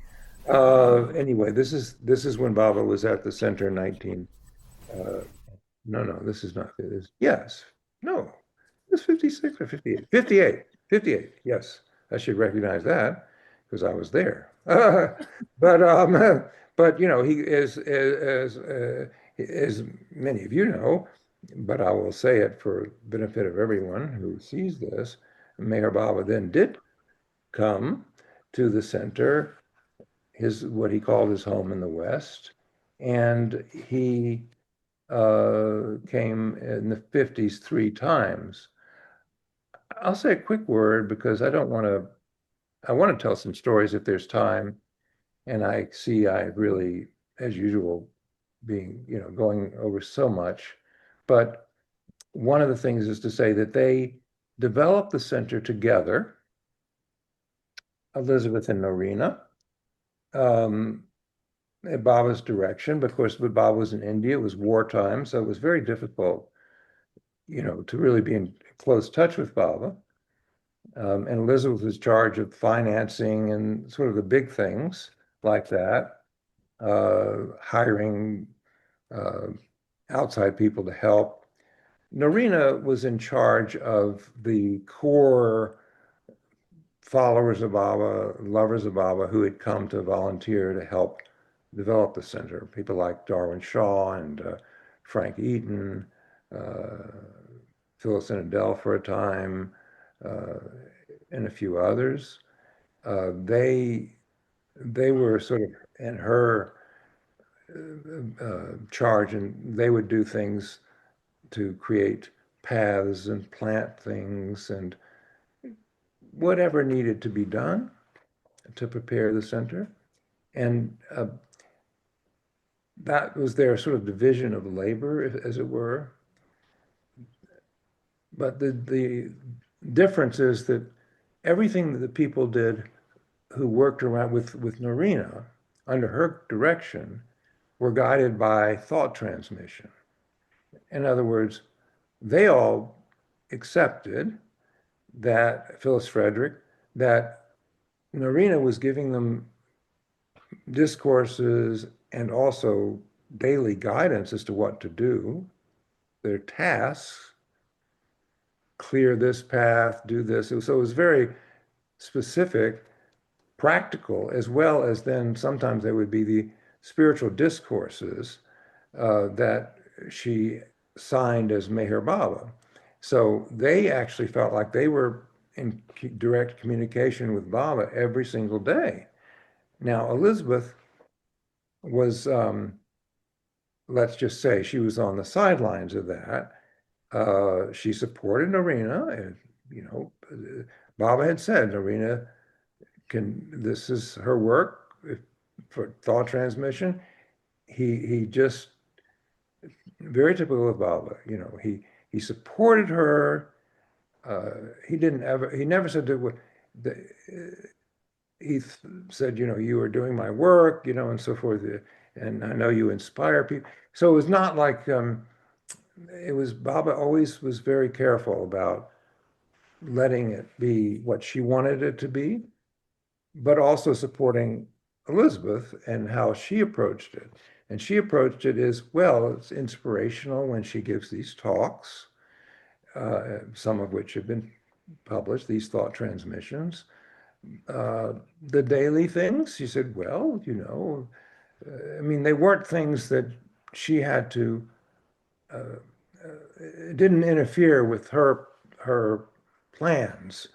Anyway, this is when Baba was at the center 19. Uh, no, this is not this. Yes, no, it's 56 or 58. 58, 58. Yes, I should recognize that because I was there. But but he is as many of you know, but I will say it for benefit of everyone who sees this. Mayor Baba then did come to the center, his what he called his home in the West, and he came in the 50s 3 times. I'll say a quick word because I want to tell some stories if there's time. And I see I really, as usual, being, going over so much. But one of the things is to say that they developed the center together, Elizabeth and Norina, um, at Baba's direction. But of course, when Baba was in India, it was wartime, so it was very difficult, to really be in close touch with Baba. And Elizabeth was in charge of financing and sort of the big things like that, hiring uh, outside people to help. Norina was in charge of the core followers of Baba, lovers of Baba, who had come to volunteer to help develop the center. People like Darwin Shaw and Frank Eaton, uh, Phyllis and Adele for a time, uh, and a few others. They were sort of in her charge, and they would do things to create paths and plant things and whatever needed to be done to prepare the center. And that was their sort of division of labor, as it were. But the difference is that everything that the people did who worked around with Norina under her direction were guided by thought transmission. In other words, they all accepted that Phyllis Frederick, that Norina was giving them discourses and also daily guidance as to what to do, their tasks, clear this path, do this. So it was very specific, practical, as well as then sometimes there would be the spiritual discourses that she signed as Meher Baba. So they actually felt like they were in direct communication with Baba every single day. Now, Elizabeth was, let's just say, she was on the sidelines of that. She supported Norina, and Baba had said, Norina this is her work for thought transmission. He just very typical of Baba. He supported her. He never said that. He said, you are doing my work, and so forth. And I know you inspire people. So it was not like it was. Baba always was very careful about letting it be what she wanted it to be, but also supporting Elizabeth and how she approached it. And she approached it as, well, it's inspirational when she gives these talks, some of which have been published, these thought transmissions. The daily things, she said, well, I mean, they weren't things that she had to, it didn't interfere with her plans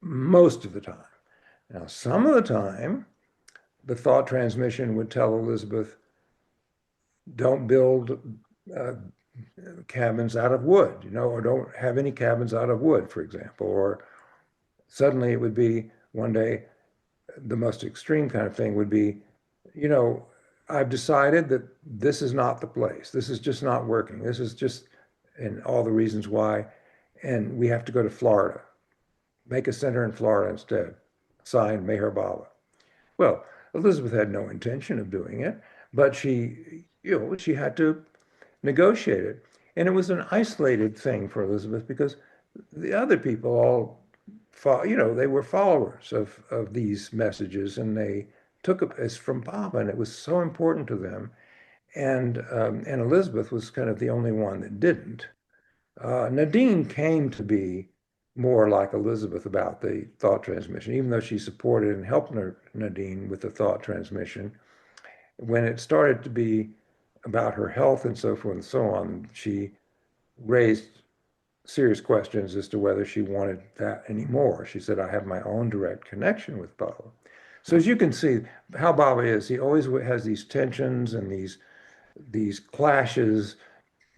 most of the time. Now, some of the time, the thought transmission would tell Elizabeth, don't build uh, cabins out of wood, or don't have any cabins out of wood, for example. Or suddenly it would be one day, the most extreme kind of thing would be, you know, I've decided that this is not the place. This is just not working. This is just, and all the reasons why. And we have to go to Florida, make a center in Florida instead. Signed, Meher Baba. Well, Elizabeth had no intention of doing it, but she had to negotiate it. And it was an isolated thing for Elizabeth because the other people all, they were followers of these messages, and they took it as from Baba, and it was so important to them. And Elizabeth was kind of the only one that didn't. Nadine came to be more like Elizabeth about the thought transmission, even though she supported and helped Nadine with the thought transmission. When it started to be about her health and so forth and so on, she raised serious questions as to whether she wanted that anymore. She said, I have my own direct connection with Baba. So as you can see how Baba is, he always has these tensions and these clashes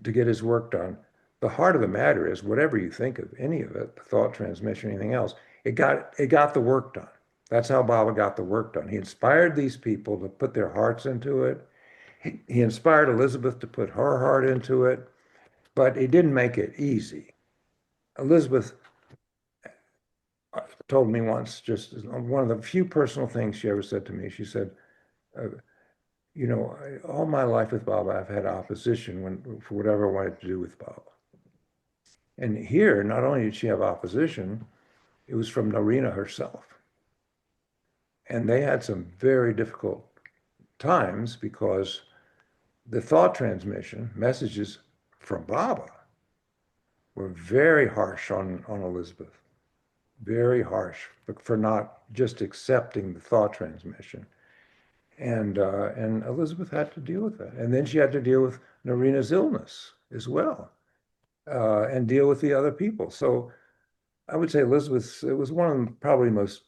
to get his work done. The heart of the matter is whatever you think of any of it, the thought transmission, anything else, it got the work done. That's how Baba got the work done. He inspired these people to put their hearts into it. He inspired Elizabeth to put her heart into it, but he didn't make it easy. Elizabeth told me once, just one of the few personal things she ever said to me. She said, uh, all my life with Baba, I've had opposition for whatever I wanted to do with Baba. And here, not only did she have opposition, it was from Narina herself. And they had some very difficult times because the thought transmission messages from Baba were very harsh on Elizabeth, very harsh for not just accepting the thought transmission. And Elizabeth had to deal with that. And then she had to deal with Narina's illness as well, and deal with the other people. So I would say it was one of the probably most,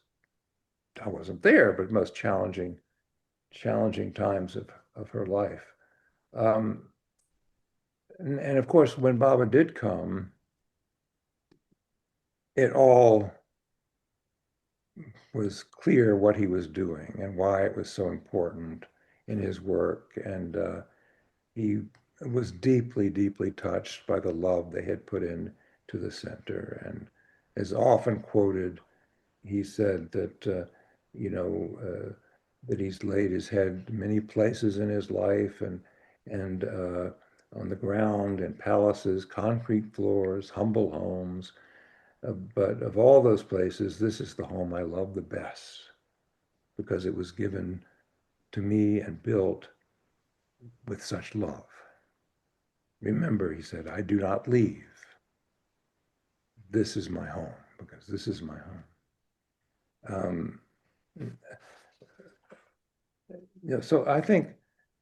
I wasn't there, but most challenging times of her life. Um, and of course, when Baba did come, it all was clear what he was doing and why it was so important in his work. And he was deeply, deeply touched by the love they had put in to the center. And is often quoted, he said that he's laid his head many places in his life, and on the ground, in palaces, concrete floors, humble homes. But of all those places, this is the home I love the best because it was given to me and built with such love. Remember, he said, I do not leave. This is my home because this is my home. So I think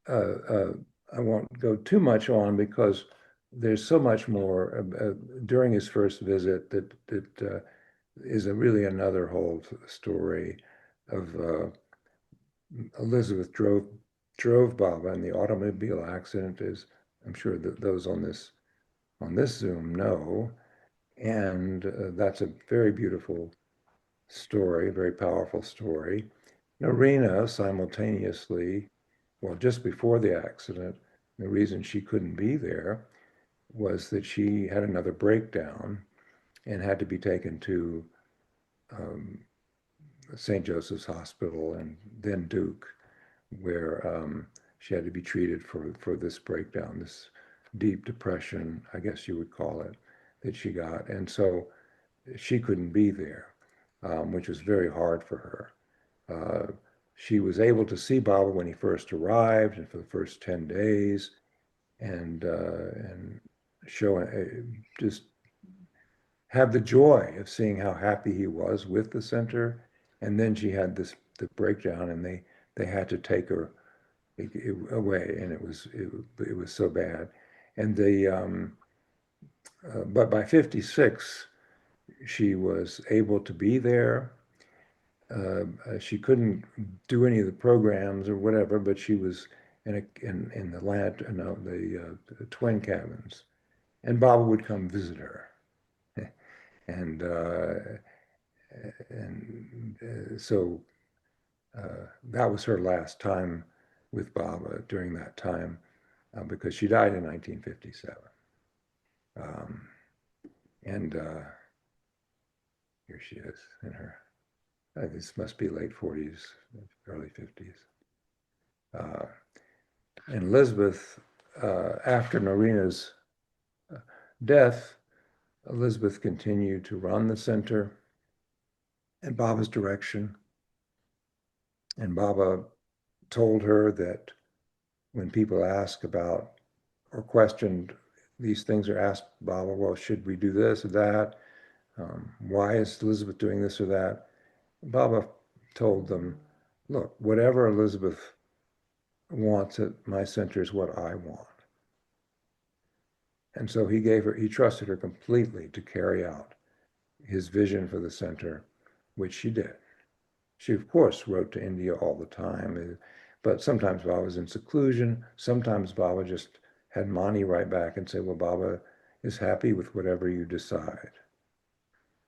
I won't go too much on because there's so much more during his first visit that is really another whole story of Elizabeth drove Baba in the automobile accident, as I'm sure that those on this Zoom know, and that's a very beautiful story, very powerful story. Narina simultaneously, well, just before the accident, the reason she couldn't be there was that she had another breakdown and had to be taken to St. Joseph's Hospital and then Duke, where she had to be treated for this breakdown, this deep depression, I guess you would call it, that she got. And so she couldn't be there, which was very hard for her. She was able to see Baba when he first arrived and for the first 10 days and show just have the joy of seeing how happy he was with the center. And then she had the breakdown, and they had to take her away, and it was so bad. And but by 56, she was able to be there. She couldn't do any of the programs or whatever, but she was in the land, no, the twin cabins, and Baba would come visit her, and so that was her last time with Baba during that time, because she died in 1957. And here she is in her, this must be late 40s, early 50s. And Elizabeth, after Norina's death, Elizabeth continued to run the center in Baba's direction. And Baba told her that when people ask about or questioned these things, or asked Baba, well, should we do this or that? Why is Elizabeth doing this or that? Baba told them, look, whatever Elizabeth wants at my center is what I want. And so he trusted her completely to carry out his vision for the center, which she did. She, of course, wrote to India all the time, but sometimes Baba was in seclusion. Sometimes Baba just had Mani write back and say, well, Baba is happy with whatever you decide.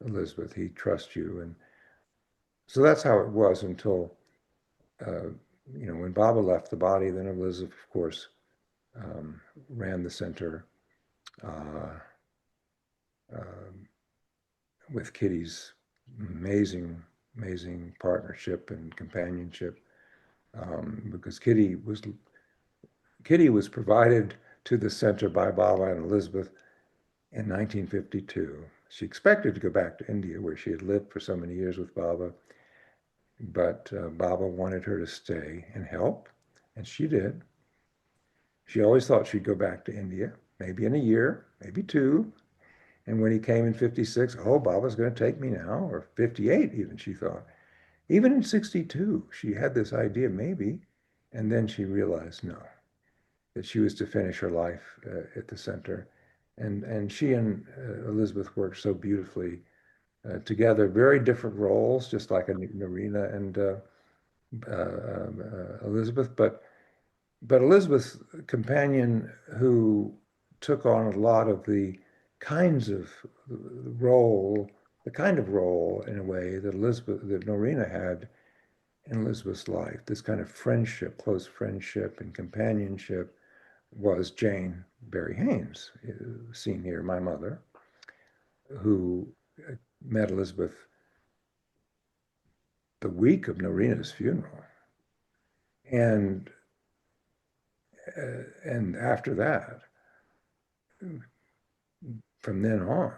Elizabeth, he trusts you. And so that's how it was until, when Baba left the body, then Elizabeth, of course, ran the center with Kitty's amazing partnership and companionship, because Kitty was provided to the center by Baba and Elizabeth in 1952. She expected to go back to India, where she had lived for so many years with Baba, but Baba wanted her to stay and help, and she did. She always thought she'd go back to India, maybe in a year, maybe two. And when he came in 56, oh, Baba's going to take me now, or 58 even, she thought. Even in 62, she had this idea, maybe, and then she realized no, that she was to finish her life at the center. And she and Elizabeth worked so beautifully together, very different roles, just like Norina and Elizabeth, but Elizabeth's companion, who took on a lot of the kinds of role, the kind of role in a way that Norina had in Elizabeth's life, this kind of friendship, close friendship and companionship, was Jane Barry Haynes, seen here, my mother, who met Elizabeth the week of Norina's funeral. And after that, from then on,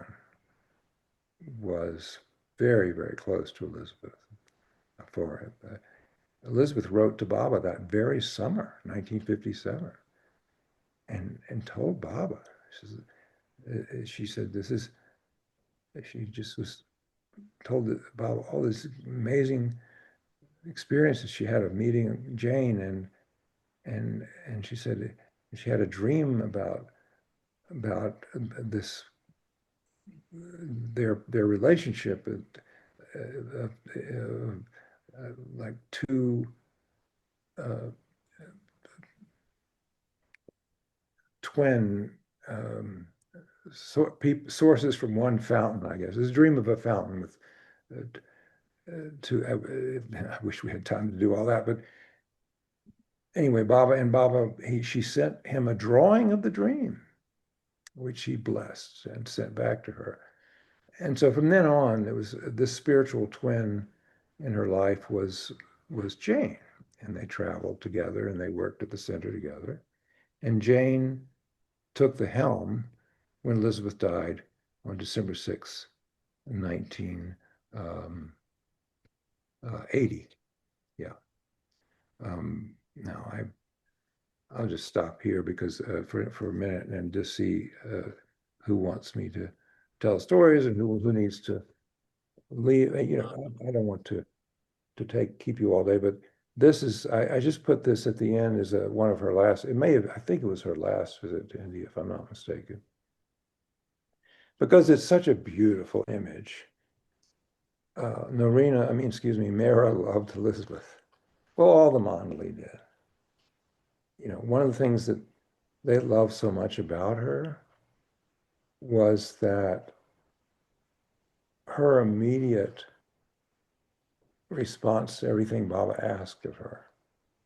was very, very close to Elizabeth. Elizabeth wrote to Baba that very summer, 1957, and told Baba, she said, she just was told Baba all these amazing experiences she had of meeting Jane, and she said she had a dream about this, their relationship, like two twin sources from one fountain, I guess. It's a dream of a fountain with I wish we had time to do all that, but anyway, she sent him a drawing of the dream, which he blessed and sent back to her. And so from then on, it was this spiritual twin in her life was Jane, and they traveled together and they worked at the center together. And Jane took the helm when Elizabeth died on December 6, 1980. Yeah. Now I'll just stop here because for a minute and just see who wants me to tell stories and who needs to leave. I don't want to keep you all day, but this is, I just put this at the end as one of her last, I think it was her last visit to India, if I'm not mistaken, because it's such a beautiful image. Mara loved Elizabeth. Well, all the Mandali did. one of the things that they loved so much about her was that her immediate response to everything Baba asked of her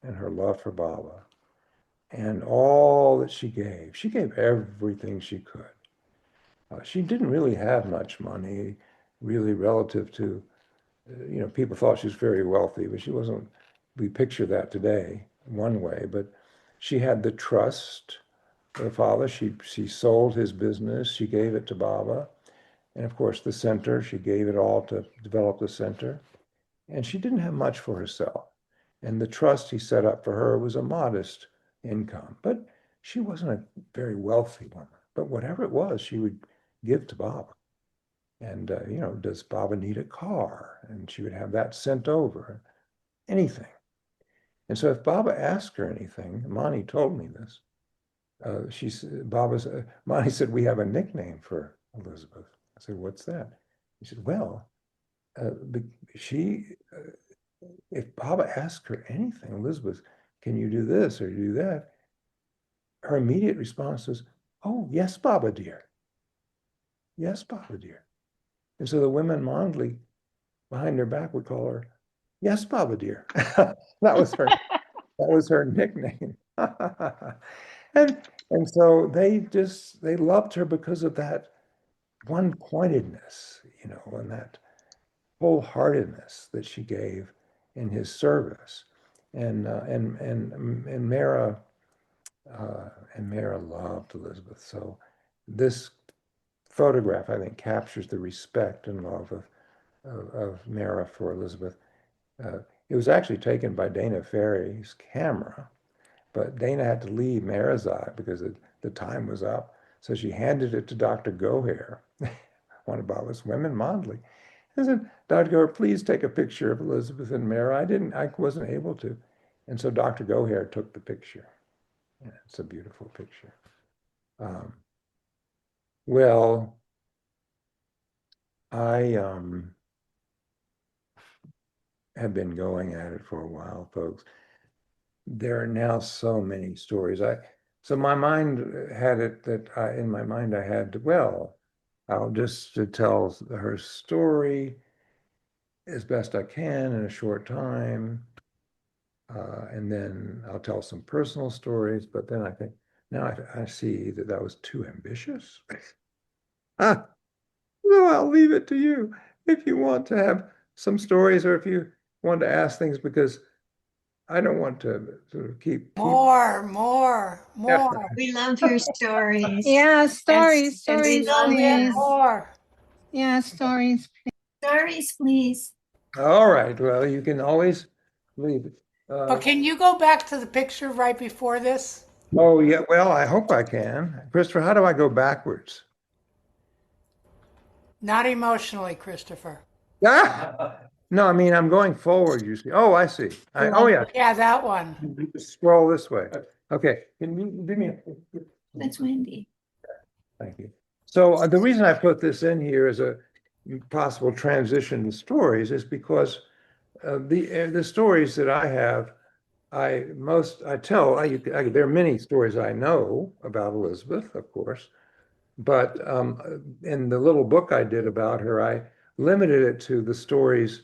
and her love for Baba and all that she gave everything she could. She didn't really have much money, really relative to, people thought she was very wealthy, but she wasn't. We picture that today one way, but she had the trust of her father. She sold his business. She gave it to Baba. And of course, the center, she gave it all to develop the center. And she didn't have much for herself. And the trust he set up for her was a modest income. But she wasn't a very wealthy woman. But whatever it was, she would give to Baba. And, does Baba need a car? And she would have that sent over, anything. And so if Baba asked her anything, Mani told me this, Mani said, we have a nickname for Elizabeth. I said, what's that? He said, well, if Baba asked her anything, Elizabeth, can you do this or do that? Her immediate response was, oh, yes, Baba dear. Yes, Baba dear. And so the women Mondley behind her back would call her, yes, Baba dear. That was her nickname. And so they loved her because of that one-pointedness, and that wholeheartedness that she gave in his service. And Mara loved Elizabeth. So this photograph, I think, captures the respect and love of Mara for Elizabeth. It was actually taken by Dana Ferry's camera, but Dana had to leave Mara's because the time was up. So she handed it to Dr. Gohair, one of Baba's women, Mondley. I said, Dr. Gohair, please take a picture of Elizabeth and Mara. I wasn't able to. And so Dr. Gohair took the picture. Yeah, it's a beautiful picture. Well, I have been going at it for a while, folks. There are now so many stories. So my mind had it that in my mind I had, well, I'll just tell her story as best I can in a short time. And then I'll tell some personal stories, but then I think, now I see that was too ambitious. So I'll leave it to you if you want to have some stories or if you want to ask things, because I don't want to sort of keep More. We love her stories. Yeah, stories, And we stories, love please. More. Yeah, stories. Stories, please. All right. Well, you can always leave it. But can you go back to the picture right before this? Oh, yeah. Well, I hope I can. Christopher, how do I go backwards? Not emotionally, Christopher. Ah! No, I mean, I'm going forward, you see. Oh, I see. Oh, yeah. Yeah, that one. You just scroll this way. Okay. Can you give me That's Wendy. Thank you. So the reason I put this in here as a possible transition to stories is because the stories that I have, there are many stories I know about Elizabeth, of course, but in the little book I did about her, I limited it to the stories,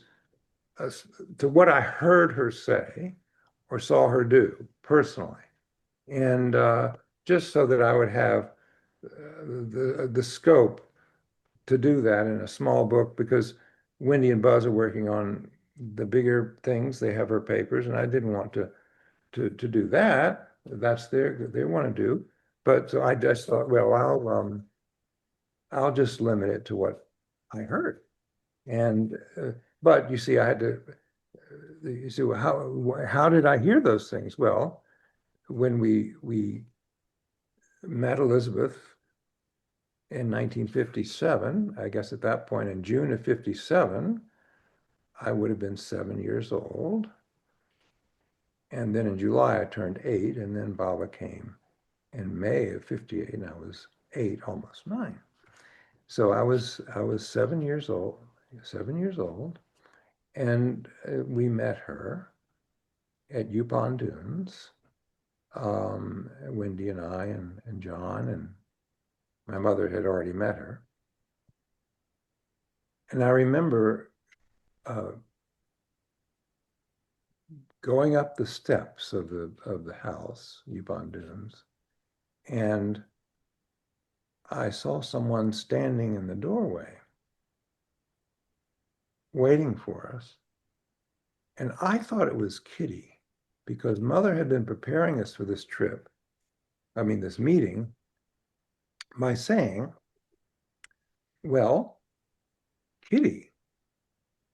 to what I heard her say or saw her do personally. And just so that I would have the scope to do that in a small book, because Wendy and Buzz are working on the bigger things. They have her papers, and I didn't want to do that. That's they want to do. But so I just thought, well, I'll just limit it to what I heard. And but you see, I had to. You see, how did I hear those things? Well, when we met Elizabeth in 1957, I guess at that point in June of 57, I would have been 7 years old. And then in July, I turned 8, and then Baba came in May of 58, and I was 8, almost 9. So I was 7 years old, and we met her at Yukon Dunes Wendy and I and John, and my mother had already met her. And I remember going up the steps of the house, Yvonne Dunes, and I saw someone standing in the doorway waiting for us. And I thought it was Kitty because Mother had been preparing us for this trip, this meeting, by saying, well, Kitty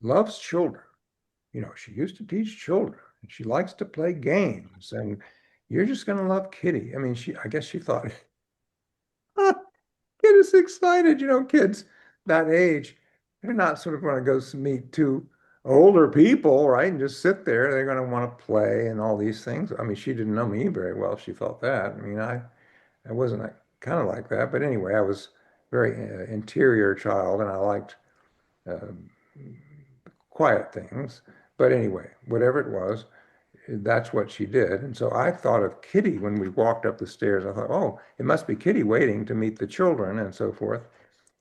loves children. She used to teach children and she likes to play games and you're just going to love Kitty. I guess she thought, get us excited. Kids that age, they're not sort of going to go meet two older people, right? And just sit there. They're going to want to play and all these things. She didn't know me very well. She felt that. I wasn't kind of like that. But anyway, I was a very interior child and I liked uh, quiet things. But anyway, whatever it was, that's what she did. And so I thought of Kitty when we walked up the stairs. I thought, oh, it must be Kitty waiting to meet the children and so forth.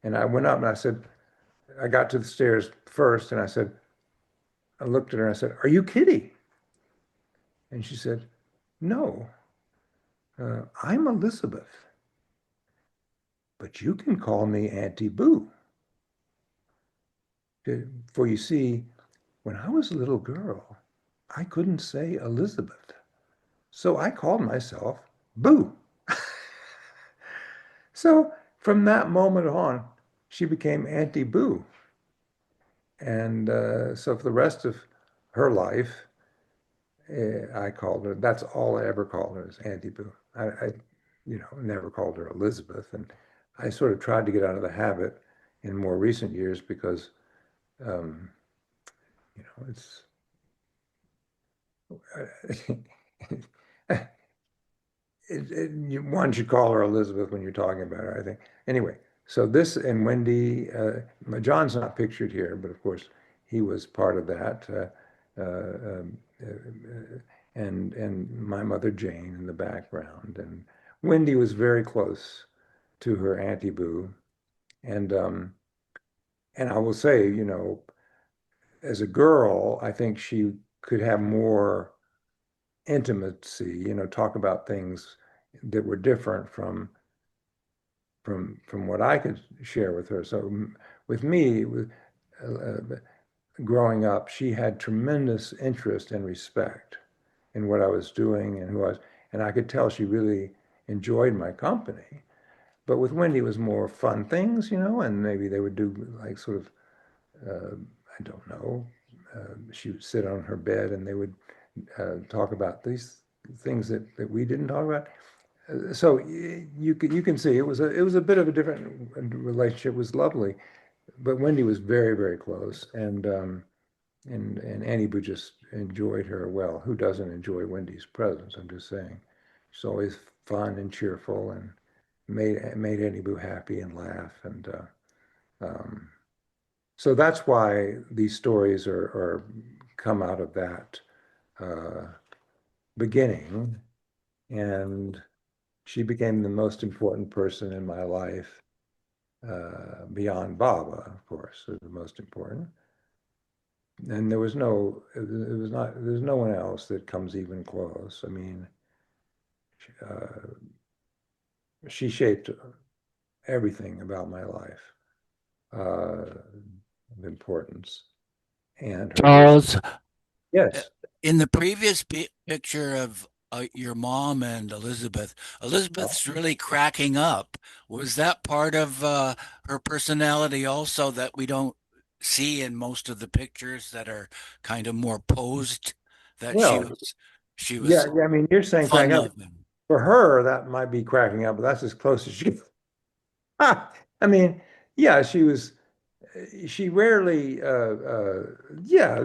And I went up and I said, I got to the stairs first and I looked at her and I said, are you Kitty? And she said, no, I'm Elizabeth, but you can call me Auntie Boo. For you see, when I was a little girl, I couldn't say Elizabeth. So I called myself Boo. So from that moment on, she became Auntie Boo. And so for the rest of her life, I called her, that's all I ever called her, is Auntie Boo. I never called her Elizabeth. And I sort of tried to get out of the habit in more recent years because, it's, one should call her Elizabeth when you're talking about her, I think. Anyway, so this and Wendy, John's not pictured here, but of course he was part of that. And my mother Jane in the background. And Wendy was very close to her Auntie Boo. And I will say, as a girl, I think she could have more intimacy, talk about things that were different from what I could share with her. So with me, growing up, she had tremendous interest and respect in what I was doing and who I was, and I could tell she really enjoyed my company. But with Wendy, it was more fun things, and maybe they would do like sort of, I don't know, she would sit on her bed and they would talk about these things that we didn't talk about. So you can see it was a bit of a different relationship. It was lovely, but Wendy was very, very close, and Annie Boo just enjoyed her well. Who doesn't enjoy Wendy's presence? I'm just saying, she's always fun and cheerful, and made Annie Boo happy and laugh, and um, so that's why these stories are come out of that uh, beginning, and she became the most important person in my life, beyond Baba, of course, is the most important. And there's no one else that comes even close. Uh, she shaped everything about my life, of importance. And her, Charles, yes, in the previous picture of your mom and Elizabeth's really cracking up. Was that part of her personality also that we don't see in most of the pictures that are kind of more posed? That well, she yeah, was yeah. You're saying fun cracking up. loving. For her, that might be cracking up, but that's as close as she gets. I mean, yeah, she rarely, yeah,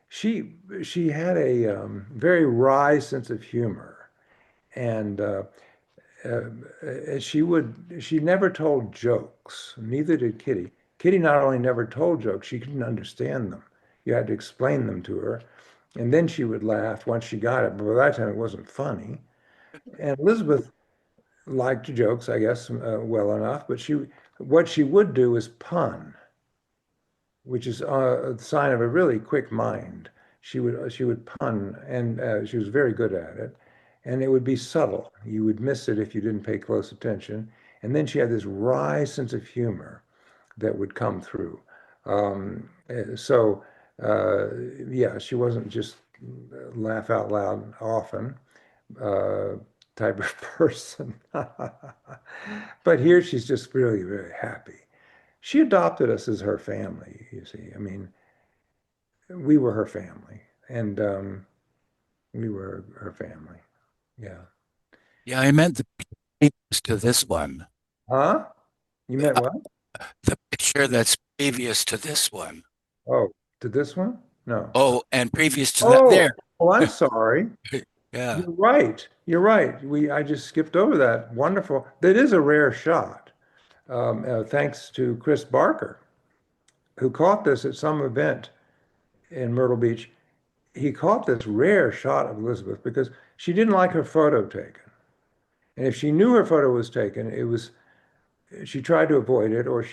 she had a very wry sense of humor. And she never told jokes, neither did Kitty. Kitty not only never told jokes, she couldn't understand them. You had to explain them to her. And then she would laugh once she got it, but by that time it wasn't funny. And Elizabeth liked jokes, I guess, well enough, but what she would do is pun, which is a sign of a really quick mind. She would pun, and she was very good at it. And it would be subtle. You would miss it if you didn't pay close attention. And then she had this wry sense of humor that would come through. So, yeah, she wasn't just laugh out loud often uh, type of person. But here she's just really, really happy. She adopted us as her family, you see. I mean, we were her family, and we were her family. Yeah. Yeah, I meant the previous to this one. Huh? You meant what? The picture that's previous to this one. Oh, to this one? No. Oh, and previous to that Oh, there. oh, I'm sorry. Yeah. You're right. You're right. I just skipped over that. Wonderful. That is a rare shot. Thanks to Chris Barker, who caught this at some event in Myrtle Beach. He caught this rare shot of Elizabeth because she didn't like her photo taken. And if she knew her photo was taken, she tried to avoid it, or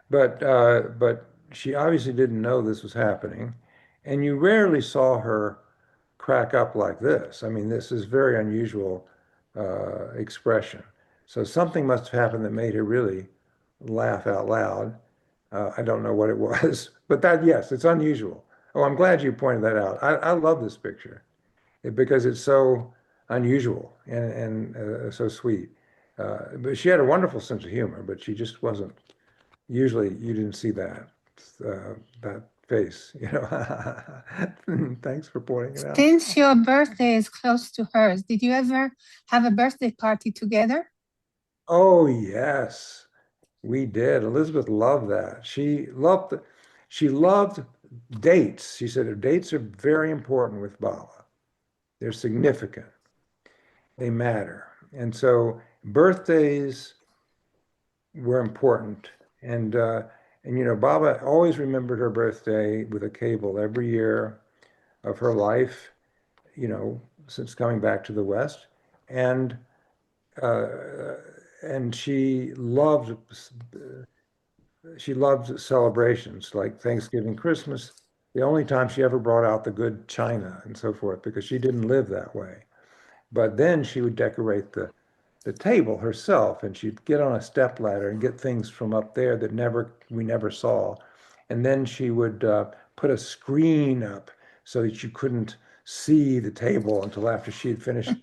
but she obviously didn't know this was happening. And you rarely saw her crack up like this. I mean, this is very unusual expression. So something must have happened that made her really laugh out loud. I don't know what it was, but yes, it's unusual. Oh, I'm glad you pointed that out. I love this picture because it's so unusual and so sweet. But she had a wonderful sense of humor, but she just wasn't. Usually, you didn't see that face, you know. Thanks for pointing it out. Since your birthday is close to hers, did you ever have a birthday party together? Oh, yes, we did. Elizabeth loved that. She loved dates. She said dates are very important with Bala. They're significant. They matter. And so birthdays were important. And Baba always remembered her birthday with a cable every year of her life, since coming back to the West. And uh, and she loved celebrations like Thanksgiving, Christmas. The only time she ever brought out the good china and so forth, because she didn't live that way. But then she would decorate the table herself, and she'd get on a step ladder and get things from up there that we never saw. And then she would put a screen up so that you couldn't see the table until after she had finished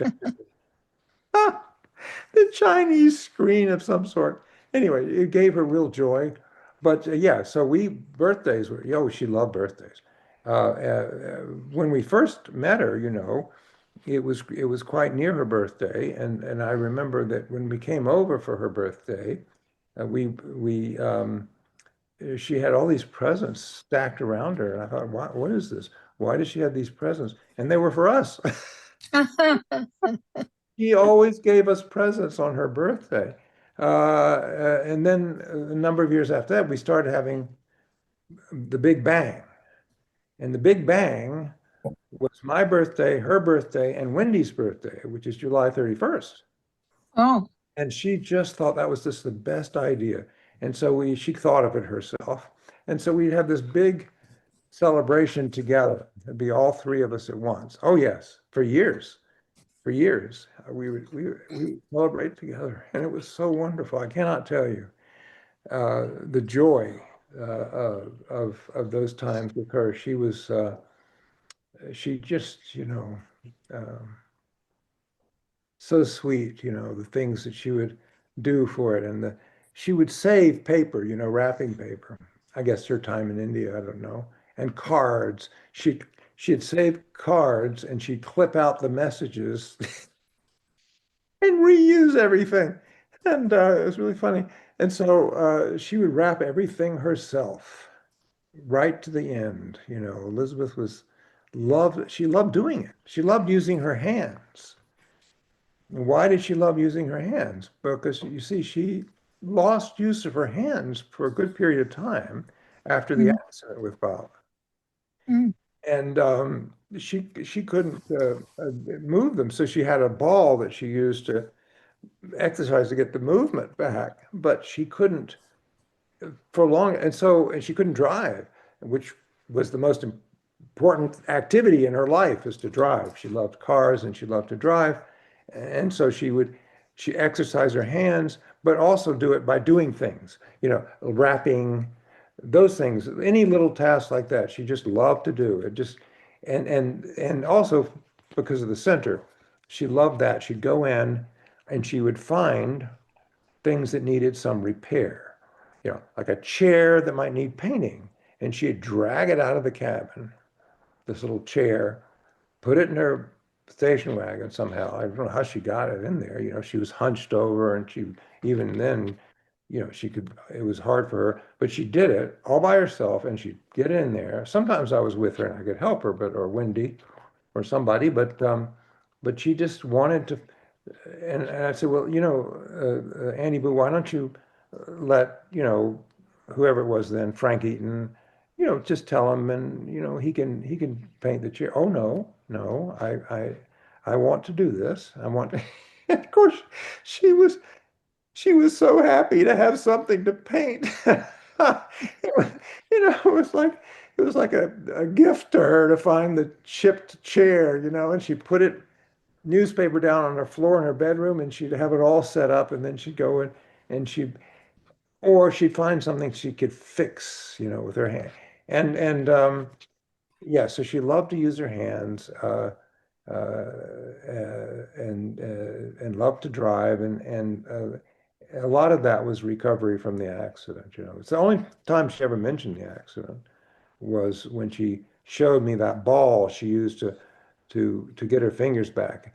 the Chinese screen of some sort. Anyway, it gave her real joy. But yeah, so birthdays were, she loved birthdays. When we first met her, it was quite near her birthday, and I remember that when we came over for her birthday, we she had all these presents stacked around her, and I thought, what is this? Why does she have these presents? And they were for us. She always gave us presents on her birthday. And then a number of years after that, we started having the Big Bang. And the Big Bang was my birthday, her birthday, and Wendy's birthday, which is July 31st. Oh, And she just thought that was just the best idea. And so she thought of it herself. And so we'd have this big celebration together. It'd be all three of us at once. Oh, yes, for years. For years, we would celebrate together, and it was so wonderful. I cannot tell you the joy of those times with her. She just, um, so sweet, the things that she would do for it. And she would save paper, wrapping paper. I guess her time in India, I don't know. And cards. She'd save cards and she'd clip out the messages and reuse everything. And it was really funny. And so she would wrap everything herself right to the end. Elizabeth she loved doing it. She loved using her hands. Why did she love using her hands? Because you see, she lost use of her hands for a good period of time after the mm, accident with Bob. mm. and she couldn't move them, so she had a ball that she used to exercise to get the movement back, but she couldn't for long, and she couldn't drive, which was the most important activity in her life is to drive. She loved cars and she loved to drive, and so she exercised her hands, but also do it by doing things, wrapping, those things, any little task like that. She just loved to do it. Just and also because of the center, she loved that. She'd go in and she would find things that needed some repair, like a chair that might need painting. And she'd drag it out of the cabin, this little chair, put it in her station wagon somehow. I don't know how she got it in there. She was hunched over and even then, it was hard for her, but she did it all by herself and she'd get in there. Sometimes I was with her and I could help her, or Wendy or somebody, but she just wanted to. And I said, well, Annie Boo, why don't you let, whoever it was then, Frank Eaton, just tell him and, he can paint the chair. Oh, no, I want to do this. I want to. And of course, she was, she was so happy to have something to paint. It was like a gift to her to find the chipped chair, and she put it newspaper down on her floor in her bedroom and she'd have it all set up and then she'd go in and she'd find something she could fix, with her hand. And yeah, so she loved to use her hands and loved to drive and a lot of that was recovery from the accident. It's the only time she ever mentioned the accident was when she showed me that ball she used to get her fingers back.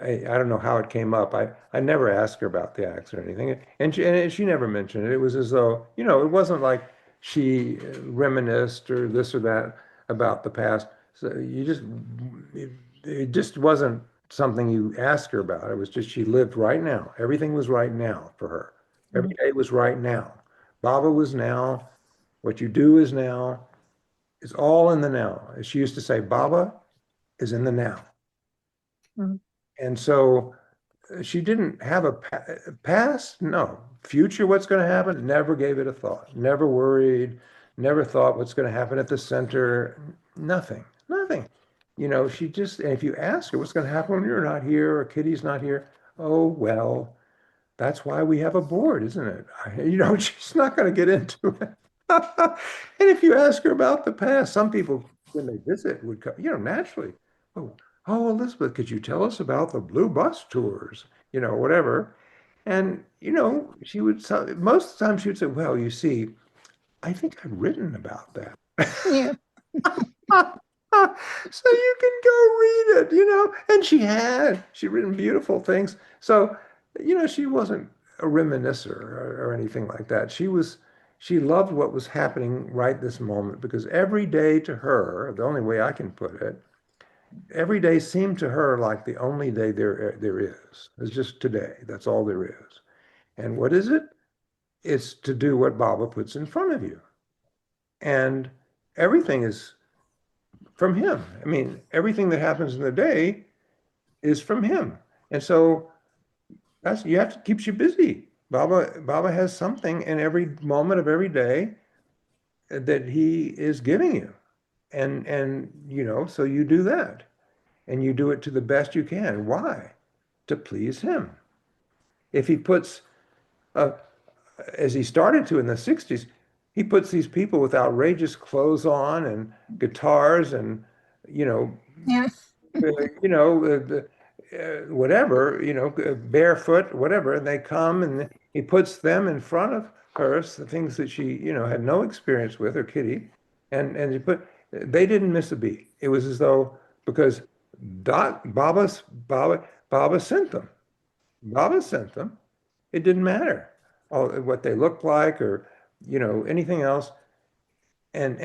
I don't know how it came up. I never asked her about the accident or anything, and she never mentioned it. It was as though, it wasn't like she reminisced or this or that about the past. So it just wasn't something you asked her about. It was just she lived right now. Everything was right now for her. Every day was right now. Baba was now. What you do is now. It's all in the now. As she used to say, Baba is in the now. Mhm. And so she didn't have a past, no. Future, what's going to happen? Never gave it a thought. Never worried. Never thought what's going to happen at the center. Nothing. Nothing. She just, and if you ask her what's going to happen when you're not here or Kitty's not here, oh, well, that's why we have a board, isn't it? She's not going to get into it. And if you ask her about the past, some people, when they visit, would come, naturally. Oh, Elizabeth, could you tell us about the blue bus tours? Whatever. And, she would, most of the time she would say, well, you see, I think I've written about that. Yeah. So you can go read it, and she'd written beautiful things. So, she wasn't a reminiscer or anything like that. She loved what was happening right this moment because every day to her, the only way I can put it, every day seemed to her like the only day there is. It's just today. That's all there is. And what is it? It's to do what Baba puts in front of you. And everything is from him. I mean, everything that happens in the day is from him. And so you have to keep you busy. Baba has something in every moment of every day that he is giving you. And so you do that. And you do it to the best you can. Why? To please him. If he puts, as he started to in the 60s, he puts these people with outrageous clothes on and guitars and, Yeah. whatever, barefoot, whatever, and they come and he puts them in front of her, the things that she, had no experience with, or Kitty, and they didn't miss a beat. It was as though, because Baba sent them. Baba sent them. It didn't matter what they looked like or, anything else. And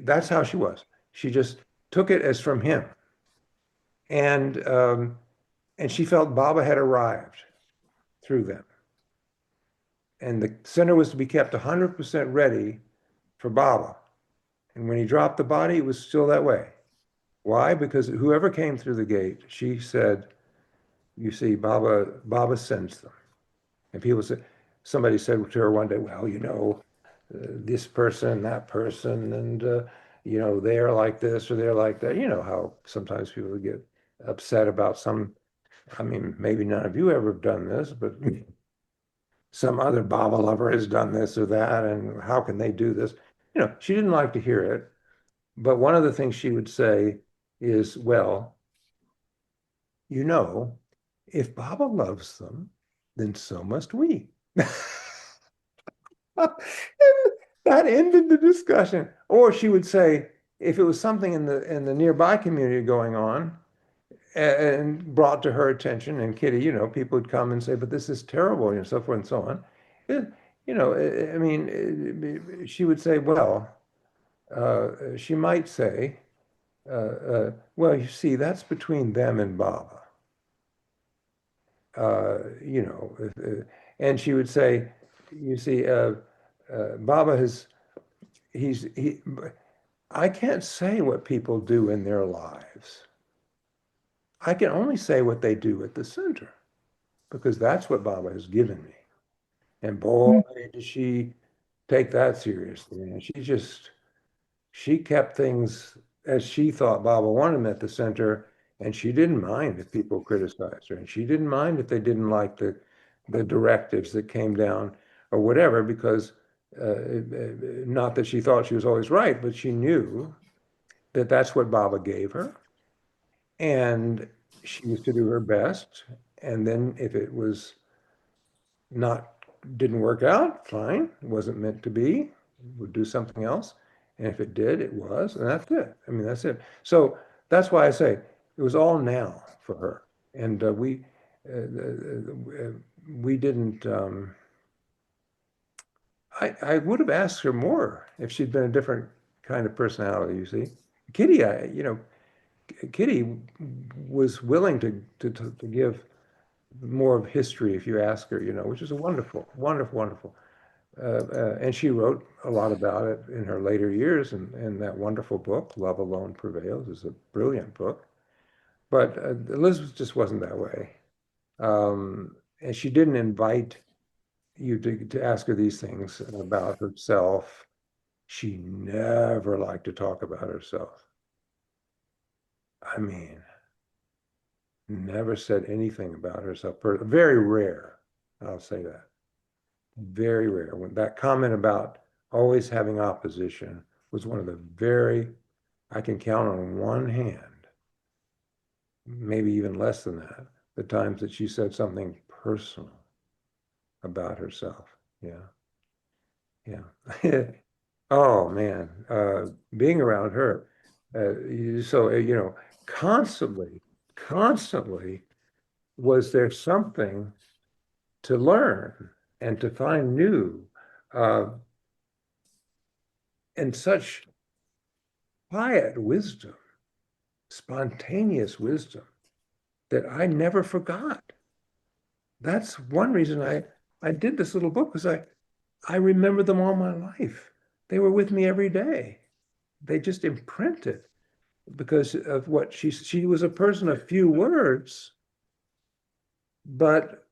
that's how she was. She just took it as from him. And she felt Baba had arrived through them. And the center was to be kept 100% ready for Baba. And when he dropped the body, it was still that way. Why? Because whoever came through the gate, she said, you see, Baba sends them. And people said, somebody said to her one day, well, this person, that person, and they're like this or they're like that. You know how sometimes people get upset about some. I mean, maybe none of you ever have done this, but some other Baba lover has done this or that, and how can they do this? She didn't like to hear it. But one of the things she would say is, well, if Baba loves them, then so must we. That ended the discussion. Or she would say, if it was something in the nearby community going on and brought to her attention, and Kitty, people would come and say, but this is terrible, and so forth and so on. I mean, she would say, well, she might say, well, you see, that's between them and Baba. And she would say, you see, Baba I can't say what people do in their lives. I can only say what they do at the center, because that's what Baba has given me. And boy, does she take that seriously. And she kept things as she thought Baba wanted them at the center, and she didn't mind if people criticized her, and she didn't mind if they didn't like the directives that came down or whatever, because not that she thought she was always right, but she knew that that's what Baba gave her, and she used to do her best. And then if it was didn't work out, fine, it wasn't meant to be, would do something else. And if it did, it was, and that's it. I mean, that's it. So that's why I say it was all now for her. And we didn't, I would have asked her more if she'd been a different kind of personality, you see. Kitty, Kitty was willing to give more of history if you ask her, which is a wonderful, wonderful, wonderful. And she wrote a lot about it in her later years, and that wonderful book, Love Alone Prevails, is a brilliant book. But Elizabeth just wasn't that way. And she didn't invite you to ask her these things about herself. She never liked to talk about herself. I mean, never said anything about herself. Very rare, I'll say that. Very rare. When that comment about always having opposition was one of the I can count on one hand, maybe even less than that, the times that she said something personal about herself. Yeah. Yeah. Oh man, being around her. So, constantly was there something to learn and to find new, and such quiet wisdom, spontaneous wisdom that I never forgot. That's one reason I did this little book, because I remember them all my life. They were with me every day. They just imprinted because of what she was a person of few words, but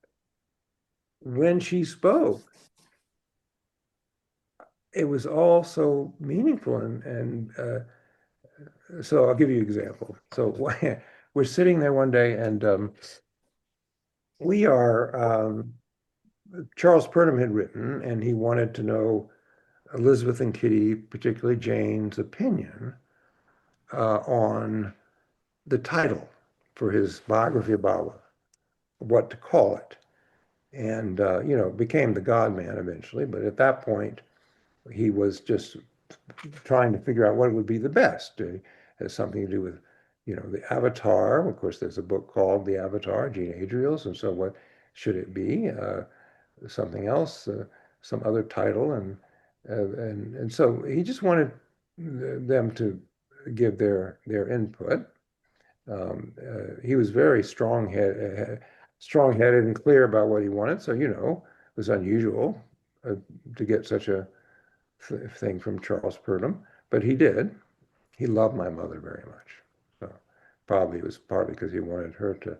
when she spoke, it was all so meaningful. And so I'll give you an example. So we're sitting there one day, and we are, Charles Purdom had written, and he wanted to know Elizabeth and Kitty, particularly Jane's opinion on the title for his biography of Baba, what to call it. And, became the God Man eventually. But at that point, he was just trying to figure out what would be the best. It has something to do with, the Avatar. Of course, there's a book called The Avatar, Gene Adriel's. And so what should it be? Something else, some other title. And so he just wanted them to give their input. He was very strong-headed and clear about what he wanted. So, it was unusual to get such a thing from Charles Purdom, but he did. He loved my mother very much. So, probably it was partly because he wanted her to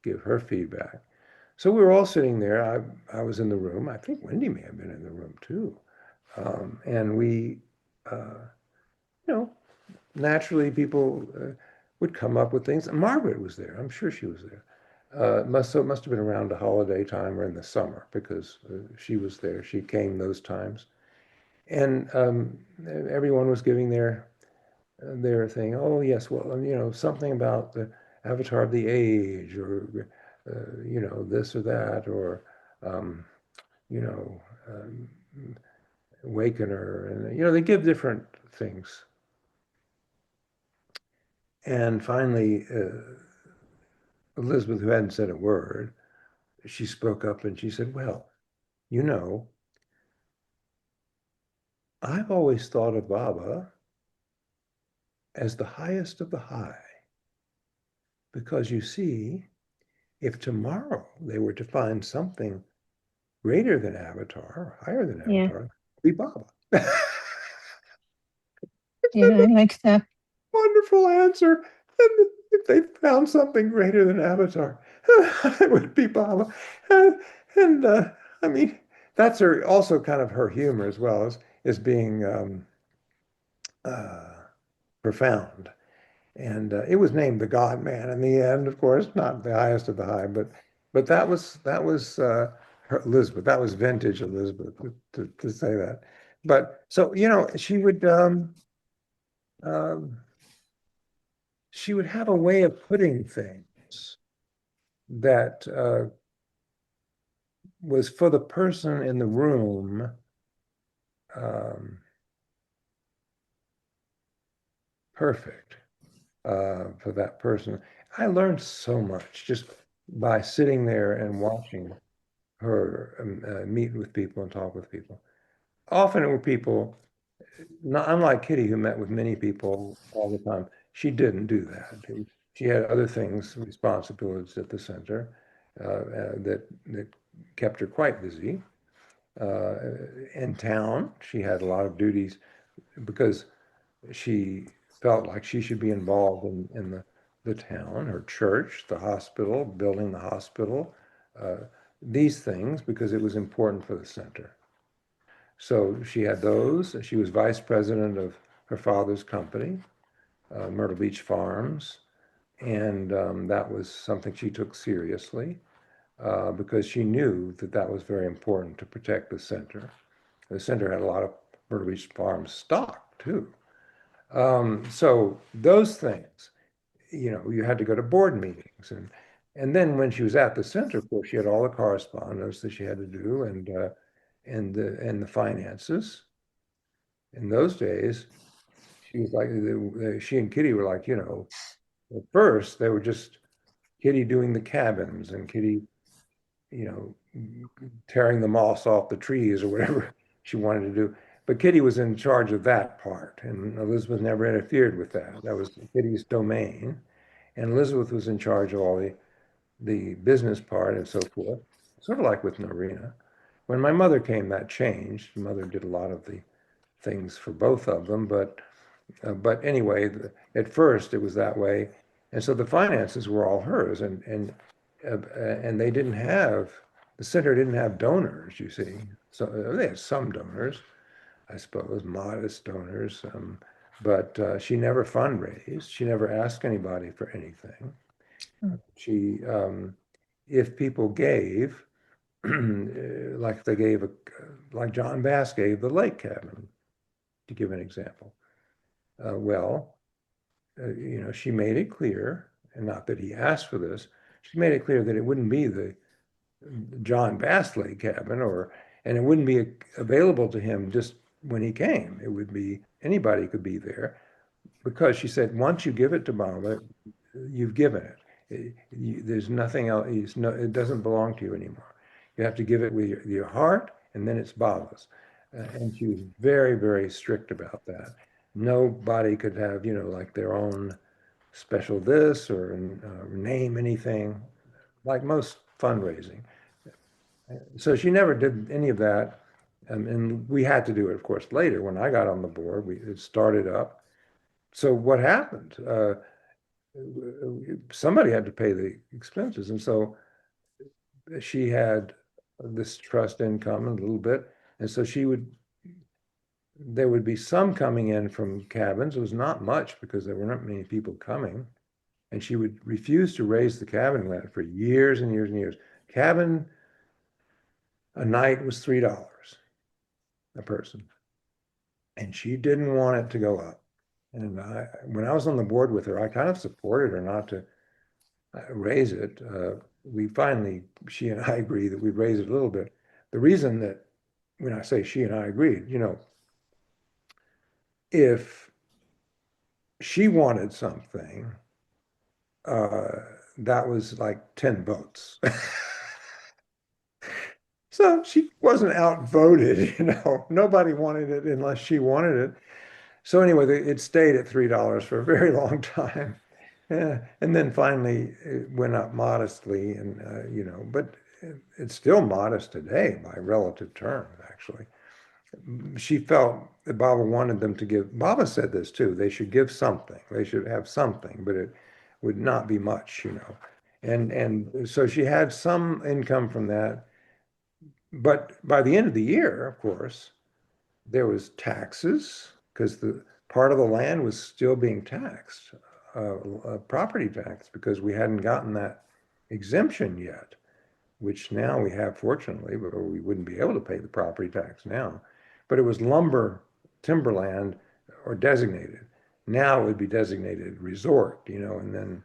give her feedback. So we were all sitting there. I was in the room. I think Wendy may have been in the room too. And we, you know, naturally people would come up with things. Margaret was there. I'm sure she was there. It must have been around the holiday time or in the summer because she was there. She came those times. And everyone was giving their thing. Oh, yes, well, something about the Avatar of the Age or, this or that, or, um, you know, um, Awakener. And, they give different things. And finally, Elizabeth, who hadn't said a word, she spoke up and she said, well, I've always thought of Baba as the highest of the high. Because you see, if tomorrow they were to find something greater than Avatar, or higher than Yeah. Avatar, it'd be Baba. Yeah, I like that. Wonderful answer. And if they found something greater than Avatar, it would be Baba. And I mean, that's also kind of her humor as well as being uh, profound. And it was named the God Man in the end, of course, not the highest of the high, but that was her Elizabeth. That was vintage Elizabeth to say that. But so um, she would have a way of putting things that was for the person in the room perfect for that person. I learned so much just by sitting there and watching her meet with people and talk with people. Often it were people, not unlike Kitty, who met with many people all the time. She didn't do that. She had other things, responsibilities at the center that kept her quite busy. In town, she had a lot of duties because she felt like she should be involved in the town, her church, the hospital, building the hospital, uh, these things because it was important for the center. So she had those. She was vice president of her father's company, Myrtle Beach Farms, and that was something she took seriously because she knew that that was very important to protect the center. The center had a lot of Myrtle Beach Farms stock too. So those things, you had to go to board meetings, and then when she was at the center, of course, she had all the correspondence that she had to do, and the finances. In those days, she was like, she and Kitty were like, at first they were just Kitty doing the cabins and Kitty, you know, tearing the moss off the trees or whatever she wanted to do. But Kitty was in charge of that part, and Elizabeth never interfered with that. That was Kitty's domain. And Elizabeth was in charge of all the business part and so forth, sort of like with Norina. When my mother came, that changed. Mother did a lot of the things for both of them, but anyway, at first it was that way, and so the finances were all hers, and they didn't have the center didn't have donors. You see, so they had some donors, I suppose, modest donors, but she never fundraised. She never asked anybody for anything. She, if people gave, like they gave like John Bass gave the lake cabin, to give an example. Well, she made it clear, and not that he asked for this, she made it clear that it wouldn't be the John Bass lake cabin, and it wouldn't be available to him just when he came. It would be anybody could be there, because she said once you give it to Mama, you've given it. There's nothing else. It doesn't belong to you anymore. You have to give it with your heart, and then it's Baba's. And she was very, very strict about that. Nobody could have, like their own special this or name anything, like most fundraising. So she never did any of that. And we had to do it, of course, later when I got on the board. It started up. So what happened? somebody had to pay the expenses. And so she had this trust income a little bit. And so there would be some coming in from cabins. It was not much because there were not many people coming. And she would refuse to raise the cabin rent for years and years and years. Cabin a night was $3 a person. And she didn't want it to go up. And when I was on the board with her, I kind of supported her not to raise it. She and I agreed that we'd raise it a little bit. The reason that, when I say she and I agreed, if she wanted something, that was like 10 votes. So she wasn't outvoted, nobody wanted it unless she wanted it. So anyway, it stayed at $3 for a very long time. Yeah. And then finally it went up modestly but it's still modest today by relative terms, actually. She felt that Baba said this too, they should give something, they should have something, but it would not be much. And so she had some income from that. But by the end of the year, of course, there was taxes because the part of the land was still being taxed, property tax, because we hadn't gotten that exemption yet, which now we have, fortunately, but we wouldn't be able to pay the property tax now. But it was timberland, or designated. Now it would be designated resort, and then,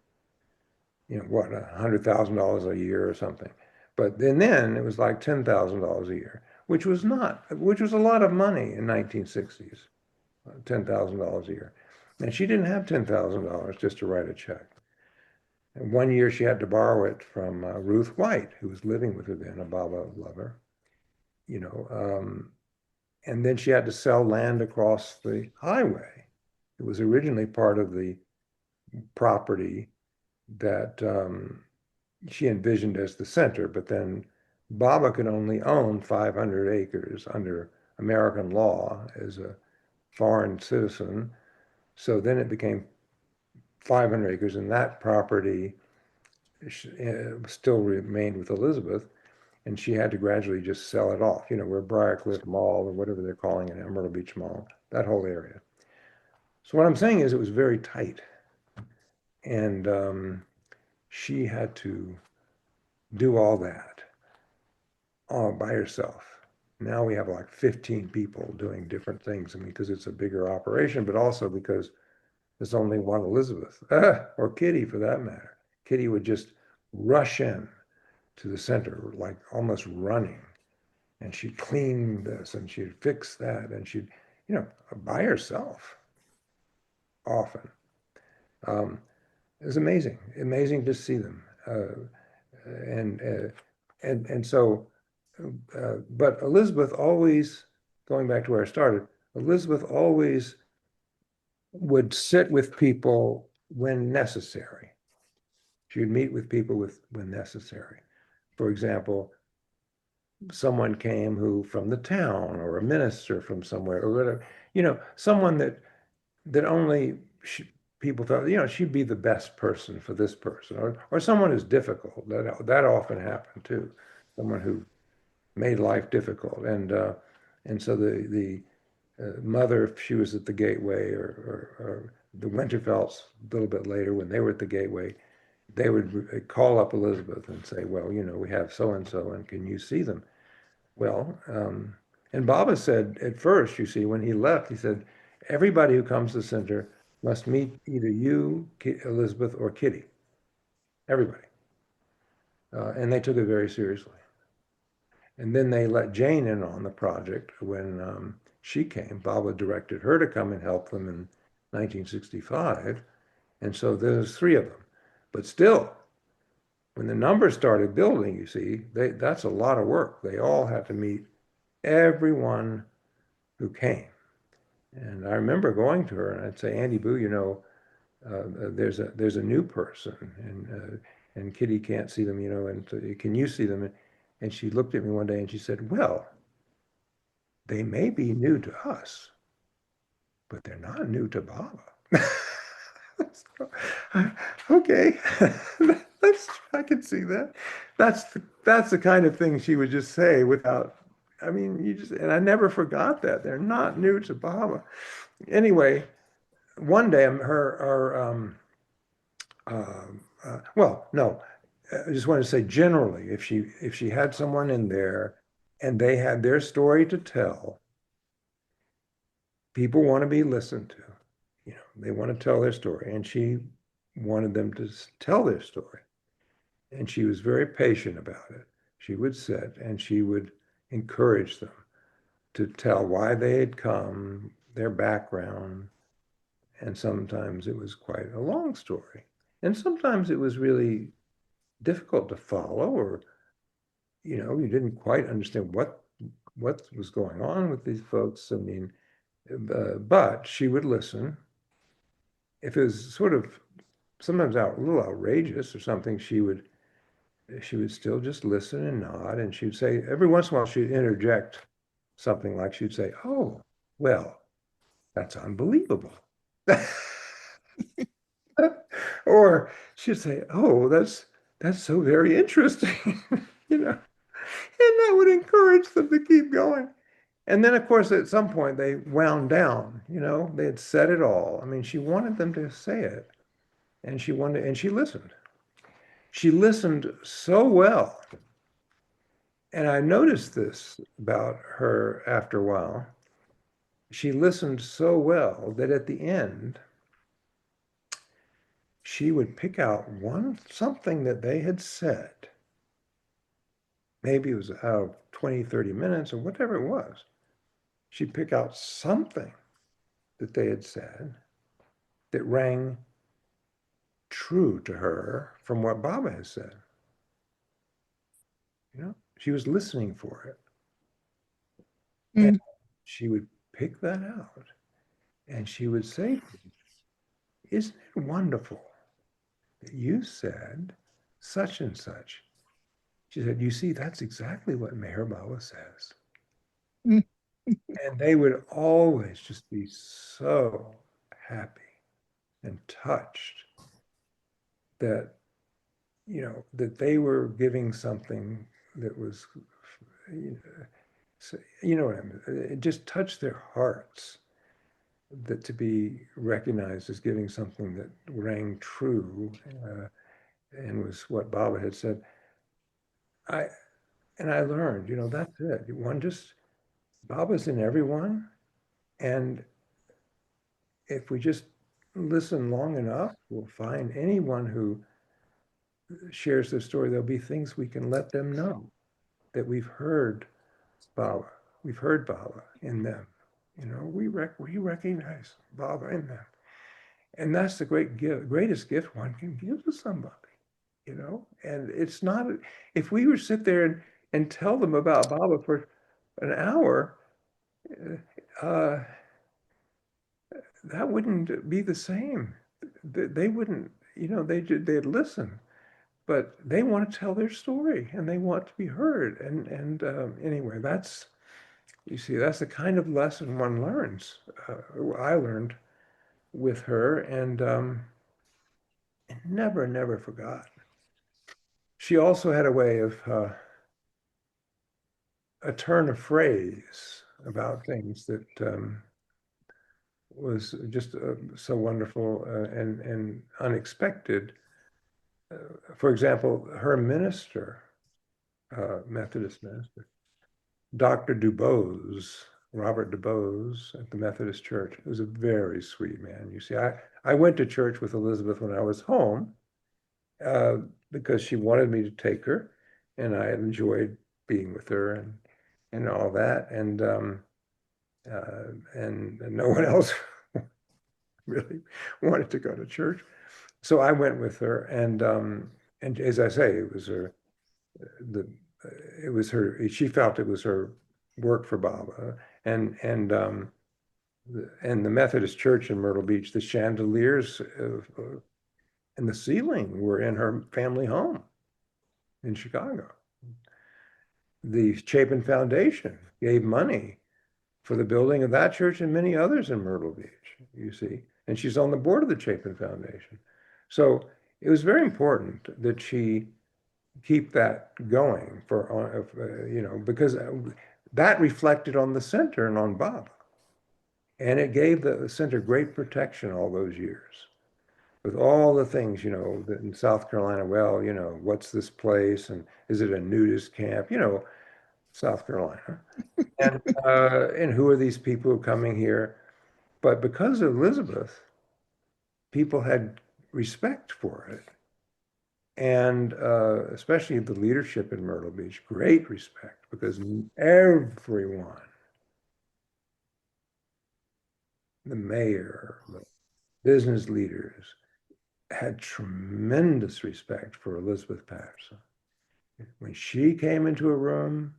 what, $100,000 a year or something. But then it was like $10,000 a year, which was a lot of money in 1960s, $10,000 a year. And she didn't have $10,000 just to write a check. And one year she had to borrow it from Ruth White, who was living with her then, a Baba lover, and then she had to sell land across the highway. It was originally part of the property that she envisioned as the center, but then Baba could only own 500 acres under American law as a foreign citizen. So then it became 500 acres, and that property still remained with Elizabeth, and she had to gradually just sell it off, where Briarcliff Mall, or whatever they're calling it, Myrtle Beach Mall, that whole area. So what I'm saying is it was very tight, and she had to do all that all by herself. Now we have like 15 people doing different things, because it's a bigger operation, but also because there's only one Elizabeth, or Kitty for that matter. Kitty would just rush in to the center, like almost running, and she'd clean this and she'd fix that, and she'd, by herself often. It was amazing to see them. And so, but Elizabeth always, going back to where I started, Elizabeth always would sit with people when necessary. She would meet with people when necessary. For example, someone came from the town, or a minister from somewhere, or whatever, someone that only people thought, she'd be the best person for this person, or someone who's difficult. That often happened too. Someone who made life difficult, and so the mother, if she was at the gateway, or the Winterfelds a little bit later when they were at the gateway, they would call up Elizabeth and say, well, we have so-and-so, and can you see them? Well, and Baba said at first, when he left, he said, everybody who comes to the center must meet either you, Elizabeth, or Kitty. Everybody. And they took it very seriously. And then they let Jane in on the project when she came. Baba directed her to come and help them in 1965. And so there's 3 of them. But still, when the numbers started building, that's a lot of work. They all had to meet everyone who came. And I remember going to her and I'd say, Andy Boo, there's a new person, and Kitty can't see them, and so, can you see them? And she looked at me one day and she said, well, they may be new to us, but they're not new to Baba. Okay, I can see that. That's the kind of thing she would just say without, I mean, and I never forgot that. They're not new to Baba. Anyway, one day well, no, I just want to say generally, if she had someone in there and they had their story to tell, people want to be listened to. They want to tell their story, and she wanted them to tell their story. And she was very patient about it. She would sit and she would encourage them to tell why they had come, their background. And sometimes it was quite a long story. And sometimes it was really difficult to follow, or, you didn't quite understand what was going on with these folks. I mean, but she would listen. If it was sort of sometimes a little outrageous or something, she would still just listen and nod, and she'd say, every once in a while she'd interject something like, she'd say, "Oh, well, that's unbelievable." Or she'd say, "Oh, that's so very interesting." And that would encourage them to keep going. And then, of course, at some point they wound down. They had said it all. I mean, she wanted them to say it, and she listened. She listened so well. And I noticed this about her after a while. She listened so well that at the end, she would pick out something that they had said. Maybe it was out of 20, 30 minutes or whatever it was. She'd pick out something that they had said that rang true to her from what Baba had said. She was listening for it. And she would pick that out. And she would say, "Isn't it wonderful that you said such and such?" She said, "You see, that's exactly what Meher Baba says." And they would always just be so happy and touched that, that they were giving something that was, what I mean? It just touched their hearts, that to be recognized as giving something that rang true, and was what Baba had said. I learned, that's it. Baba's in everyone. And if we just listen long enough, we'll find anyone who shares their story. There'll be things we can let them know that we've heard Baba. We've heard Baba in them. We recognize Baba in them. And that's the greatest gift one can give to somebody, And it's not, if we were to sit there and tell them about Baba for an hour, that wouldn't be the same. They wouldn't, they'd listen, but they want to tell their story and they want to be heard. And anyway, that's the kind of lesson one learns. I learned with her, and never forgot. She also had a way of a turn of phrase about things that was just so wonderful and unexpected. For example, her minister, Methodist minister, Dr. DuBose, Robert DuBose at the Methodist Church, was a very sweet man. You see, I went to church with Elizabeth when I was home because she wanted me to take her, and I enjoyed being with her and all that, and no one else really wanted to go to church. So I went with her, and as I say, it was she felt it was her work for Baba, and the Methodist Church in Myrtle Beach, the chandeliers and the ceiling were in her family home in Chicago. The Chapin Foundation gave money for the building of that church and many others in Myrtle Beach, you see. and she's on the board of the Chapin Foundation. So it was very important that she keep that going for, because that reflected on the center and on Bob. And it gave the center great protection all those years with all the things, that in South Carolina, well, what's this place? And is it a nudist camp? South Carolina. And who are these people coming here? But because of Elizabeth, people had respect for it. And especially the leadership in Myrtle Beach, great respect, because everyone, the mayor, the business leaders, had tremendous respect for Elizabeth Patterson. When she came into a room,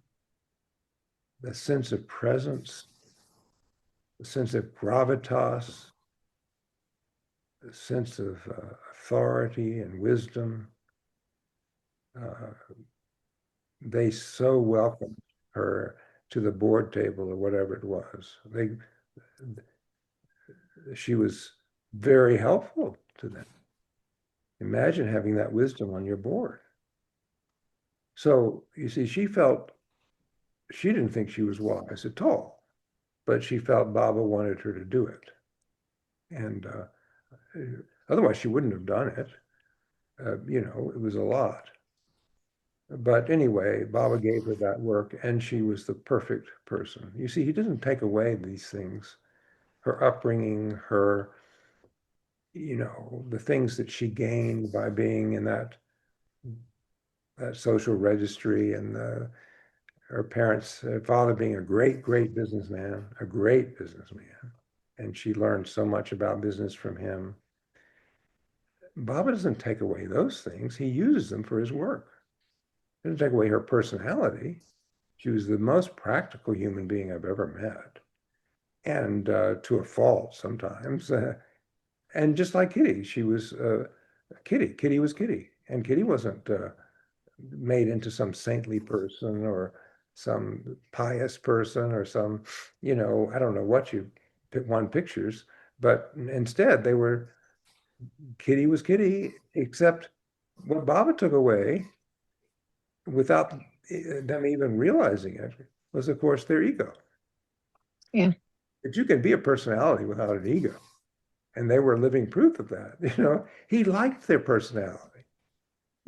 the sense of presence, the sense of gravitas, the sense of authority and wisdom, they so welcomed her to the board table or whatever it was. She was very helpful to them. Imagine having that wisdom on your board. So you see, she didn't think she was wise at all, but she felt Baba wanted her to do it. And otherwise she wouldn't have done it. It was a lot. But anyway, Baba gave her that work and she was the perfect person. You see, he doesn't take away these things, her upbringing, her, the things that she gained by being in that social registry, and her father being a great, great businessman, and she learned so much about business from him. Baba doesn't take away those things. He uses them for his work. He doesn't take away her personality. She was the most practical human being I've ever met, and to a fault sometimes. And just like Kitty, she was Kitty. Kitty was Kitty, and Kitty wasn't made into some saintly person or some pious person or some, I don't know what you won pictures, but instead Kitty was Kitty, except what Baba took away without them even realizing it was, of course, their ego. Yeah. But you can be a personality without an ego. And they were living proof of that. He liked their personality.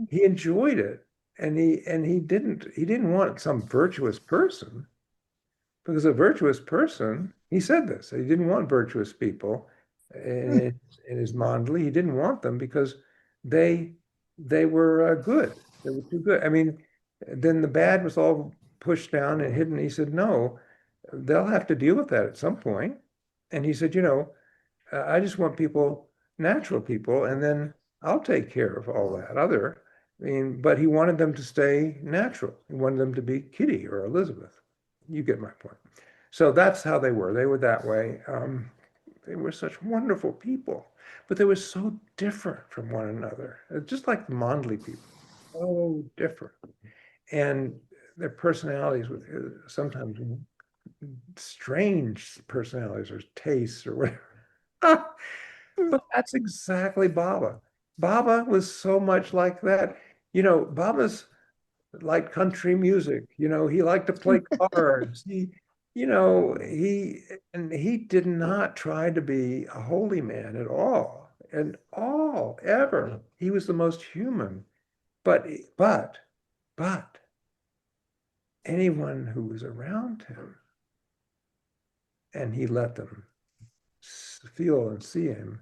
He enjoyed it. And he didn't want some virtuous person, because a virtuous person, he said this, he didn't want virtuous people in his mandali. He didn't want them because they were good. They were too good. I mean, then the bad was all pushed down and hidden. He said, no, they'll have to deal with that at some point. And he said, I just want people, natural people, and then I'll take care of all that other. But he wanted them to stay natural. He wanted them to be Kitty or Elizabeth. You get my point. So that's how they were. They were that way. They were such wonderful people, but they were so different from one another, just like the Mondley people, so different. And their personalities were sometimes strange personalities or tastes or whatever. But that's exactly Baba. Baba was so much like that. Baba's liked country music. He liked to play cards. He did not try to be a holy man at all, ever. He was the most human. But anyone who was around him, and he let them feel and see him,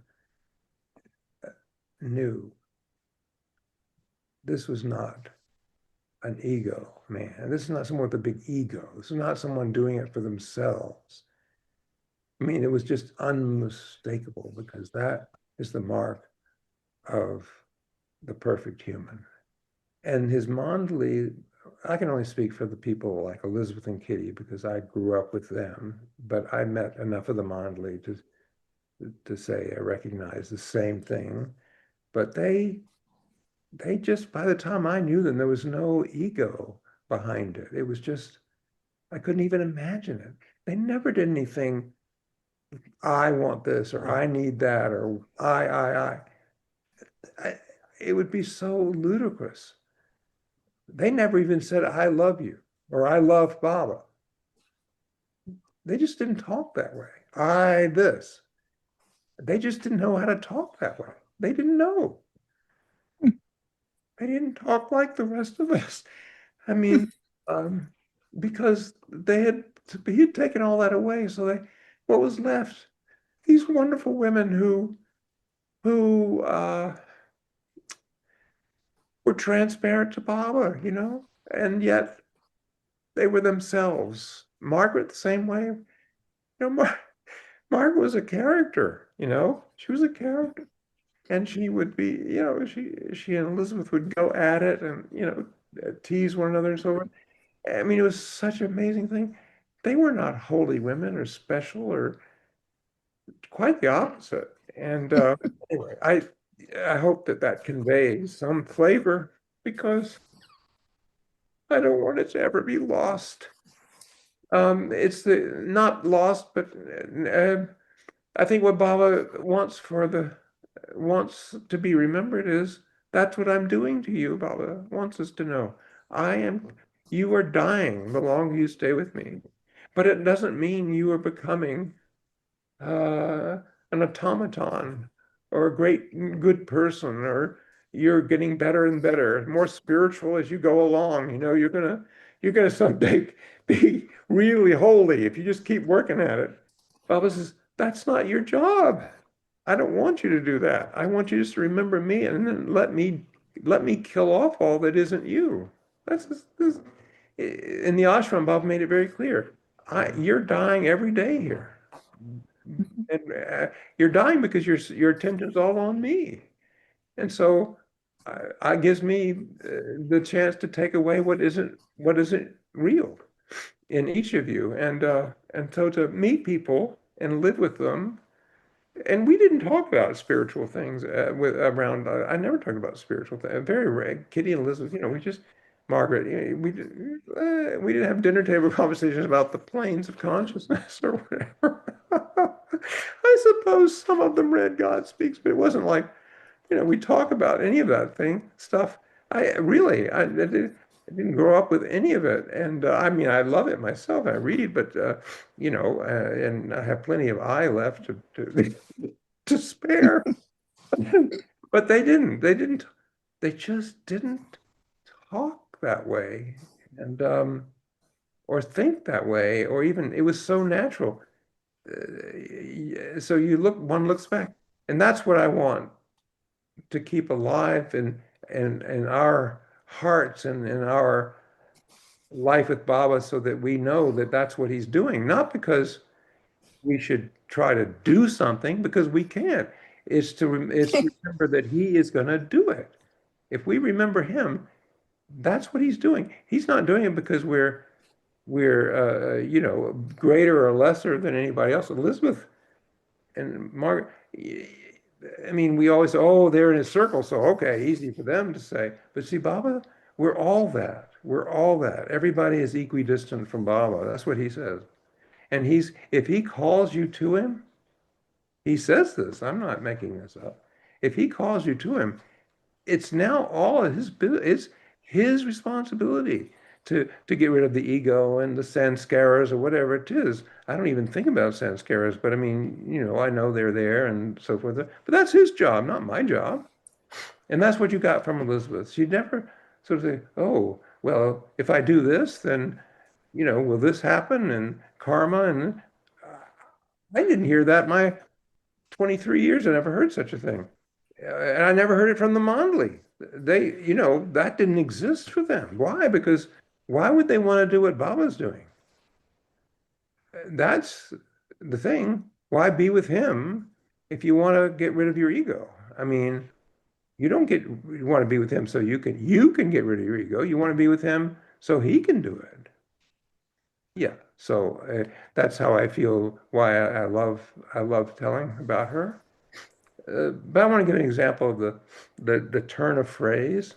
knew this was not an ego man. This is not someone with a big ego. This is not someone doing it for themselves. I mean, it was just unmistakable, because that is the mark of the perfect human. And his mandali, I can only speak for the people like Elizabeth and Kitty, because I grew up with them, but I met enough of the mandali to say I recognize the same thing. But they just, by the time I knew them, there was no ego behind it. It was just, I couldn't even imagine it. They never did anything I want this, or I need that, or I, it would be so ludicrous. They never even said, I love you, or I love Baba. They just didn't talk that way. I this. They just didn't know how to talk that way. They didn't know. They didn't talk like the rest of us. I mean, um, because he had taken all that away. So what was left? These wonderful women who were transparent to Baba, and yet they were themselves. Margaret, the same way. Margaret was a character, she was a character. And she would be, she and Elizabeth would go at it and, tease one another and so on. I mean, it was such an amazing thing. They were not holy women or special or quite the opposite. And anyway, I hope that conveys some flavor because I don't want it to ever be lost. It's not lost, but I think what Baba wants to be remembered is that's what I'm doing to you, Baba wants us to know. You are dying the longer you stay with me. But it doesn't mean you are becoming uh, an automaton or a great good person or you're getting better and better, more spiritual as you go along. You're gonna someday be really holy if you just keep working at it. Baba says, that's not your job. I don't want you to do that. I want you just to remember me and then let me kill off all that isn't you. In the ashram, Baba made it very clear. You're dying every day here. And you're dying because your attention's all on me. And so it gives me the chance to take away what isn't real in each of you. And so to meet people and live with them. And we didn't talk about spiritual things around. I never talked about spiritual things. Very rare. Kitty and Elizabeth, we just Margaret. We didn't have dinner table conversations about the planes of consciousness or whatever. I suppose some of them read God Speaks, but it wasn't like we talk about any of that stuff. I didn't grow up with any of it, and I mean I love it myself. I read, but and I have plenty of eye left to spare. But they didn't. They didn't. They just didn't talk that way, and or think that way, or even it was so natural. So one looks back, and that's what I want to keep alive in our hearts and in our life with Baba, so that we know that that's what he's doing, not because we should try to do something because we can't. It's to remember that he is going to do it. If we remember him, that's what he's doing. He's not doing it because we're greater or lesser than anybody else. Elizabeth and Margaret, I mean, we always say, oh, they're in a circle, so okay, easy for them to say. But see, Baba, we're all that. We're all that. Everybody is equidistant from Baba. That's what he says. And if he calls you to him, he says this. I'm not making this up. If he calls you to him, it's now all of his business. It's his responsibility to get rid of the ego and the sanskaras or whatever it is. I don't even think about sanskaras, but I mean, I know they're there and so forth. But that's his job, not my job. And that's what you got from Elizabeth. She never sort of say, oh, well, if I do this, then, will this happen? And karma. And I didn't hear that my 23 years. I never heard such a thing. And I never heard it from the Mondley. That didn't exist for them. Why? Because why would they want to do what Baba's doing? That's the thing. Why be with him if you want to get rid of your ego? I mean, you want to be with him so you can get rid of your ego. You want to be with him so he can do it. Yeah. So that's how I feel. Why I love telling about her. But I want to give an example of the turn of phrase.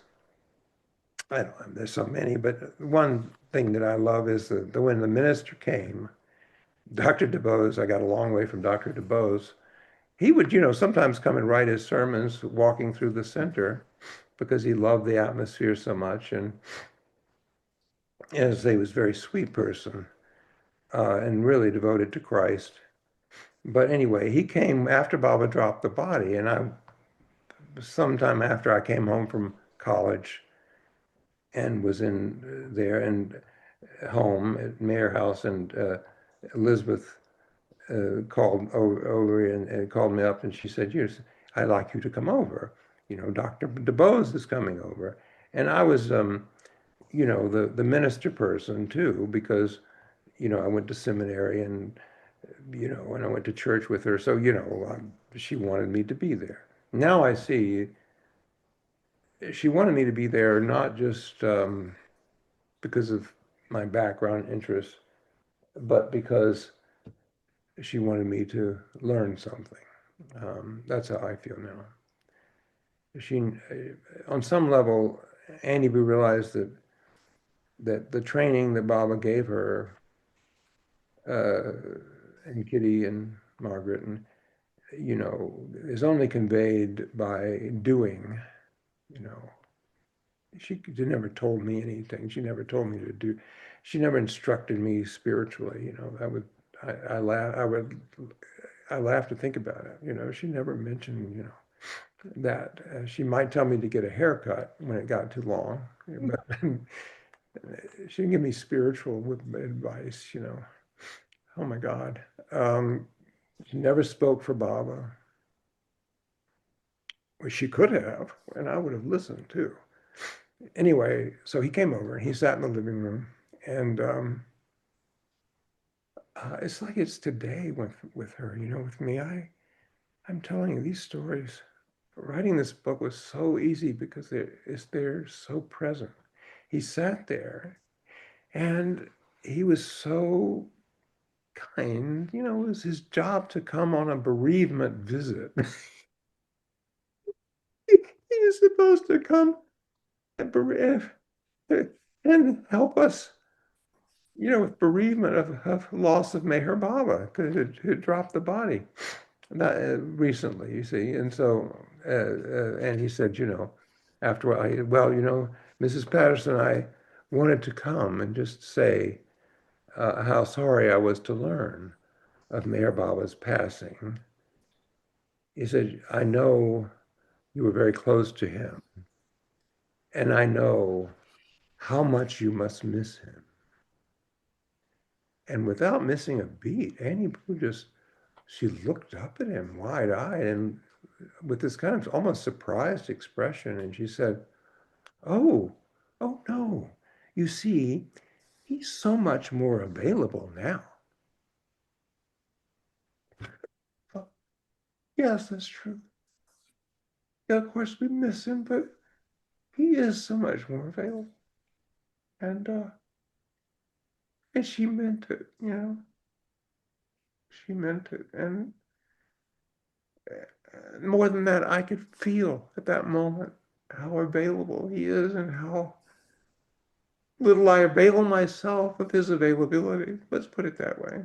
I don't know, there's so many, but one thing that I love is when the minister came Dr. DeBose, I got a long way from Dr. DeBose. He would, sometimes come and write his sermons walking through the center because he loved the atmosphere so much. And as he was a very sweet person and really devoted to Christ. But anyway, he came after Baba dropped the body, and sometime after I came home from college and was in there and home at Mayor House, and Elizabeth called over and called me up, and she said, "Yes, I'd like you to come over. Dr. DeBose is coming over." And I was, the minister person too, because, I went to seminary and, and I went to church with her. So, she wanted me to be there. Now I see she wanted me to be there not just because of my background interests, but because she wanted me to learn something. That's how I feel now. On some level, Annie B realized that the training that Baba gave her, and Kitty and Margaret, and is only conveyed by doing. She never told me anything. She never told me to do. She never instructed me spiritually. I laugh to think about it. She never mentioned, that she might tell me to get a haircut when it got too long, but she didn't give me spiritual advice. Oh my God. She never spoke for Baba. Well, she could have, and I would have listened too. Anyway, so he came over and he sat in the living room, and it's like it's today with her, with me. I'm telling you these stories. Writing this book was so easy because they're so present. He sat there, and he was so kind. It was his job to come on a bereavement visit. He is supposed to come and help us, with bereavement of loss of Meher Baba, who dropped the body recently, you see. And so, and he said, after a while, well, Mrs. Patterson, I wanted to come and just say how sorry I was to learn of Meher Baba's passing. He said, I know you were very close to him, and I know how much you must miss him. And without missing a beat, Annie Blue she looked up at him wide-eyed and with this kind of almost surprised expression. And she said, oh no, you see, he's so much more available now. Well, yes, that's true. Yeah, of course we miss him, but he is so much more available. And she meant it, She meant it. And more than that, I could feel at that moment how available he is and how little I avail myself of his availability. Let's put it that way.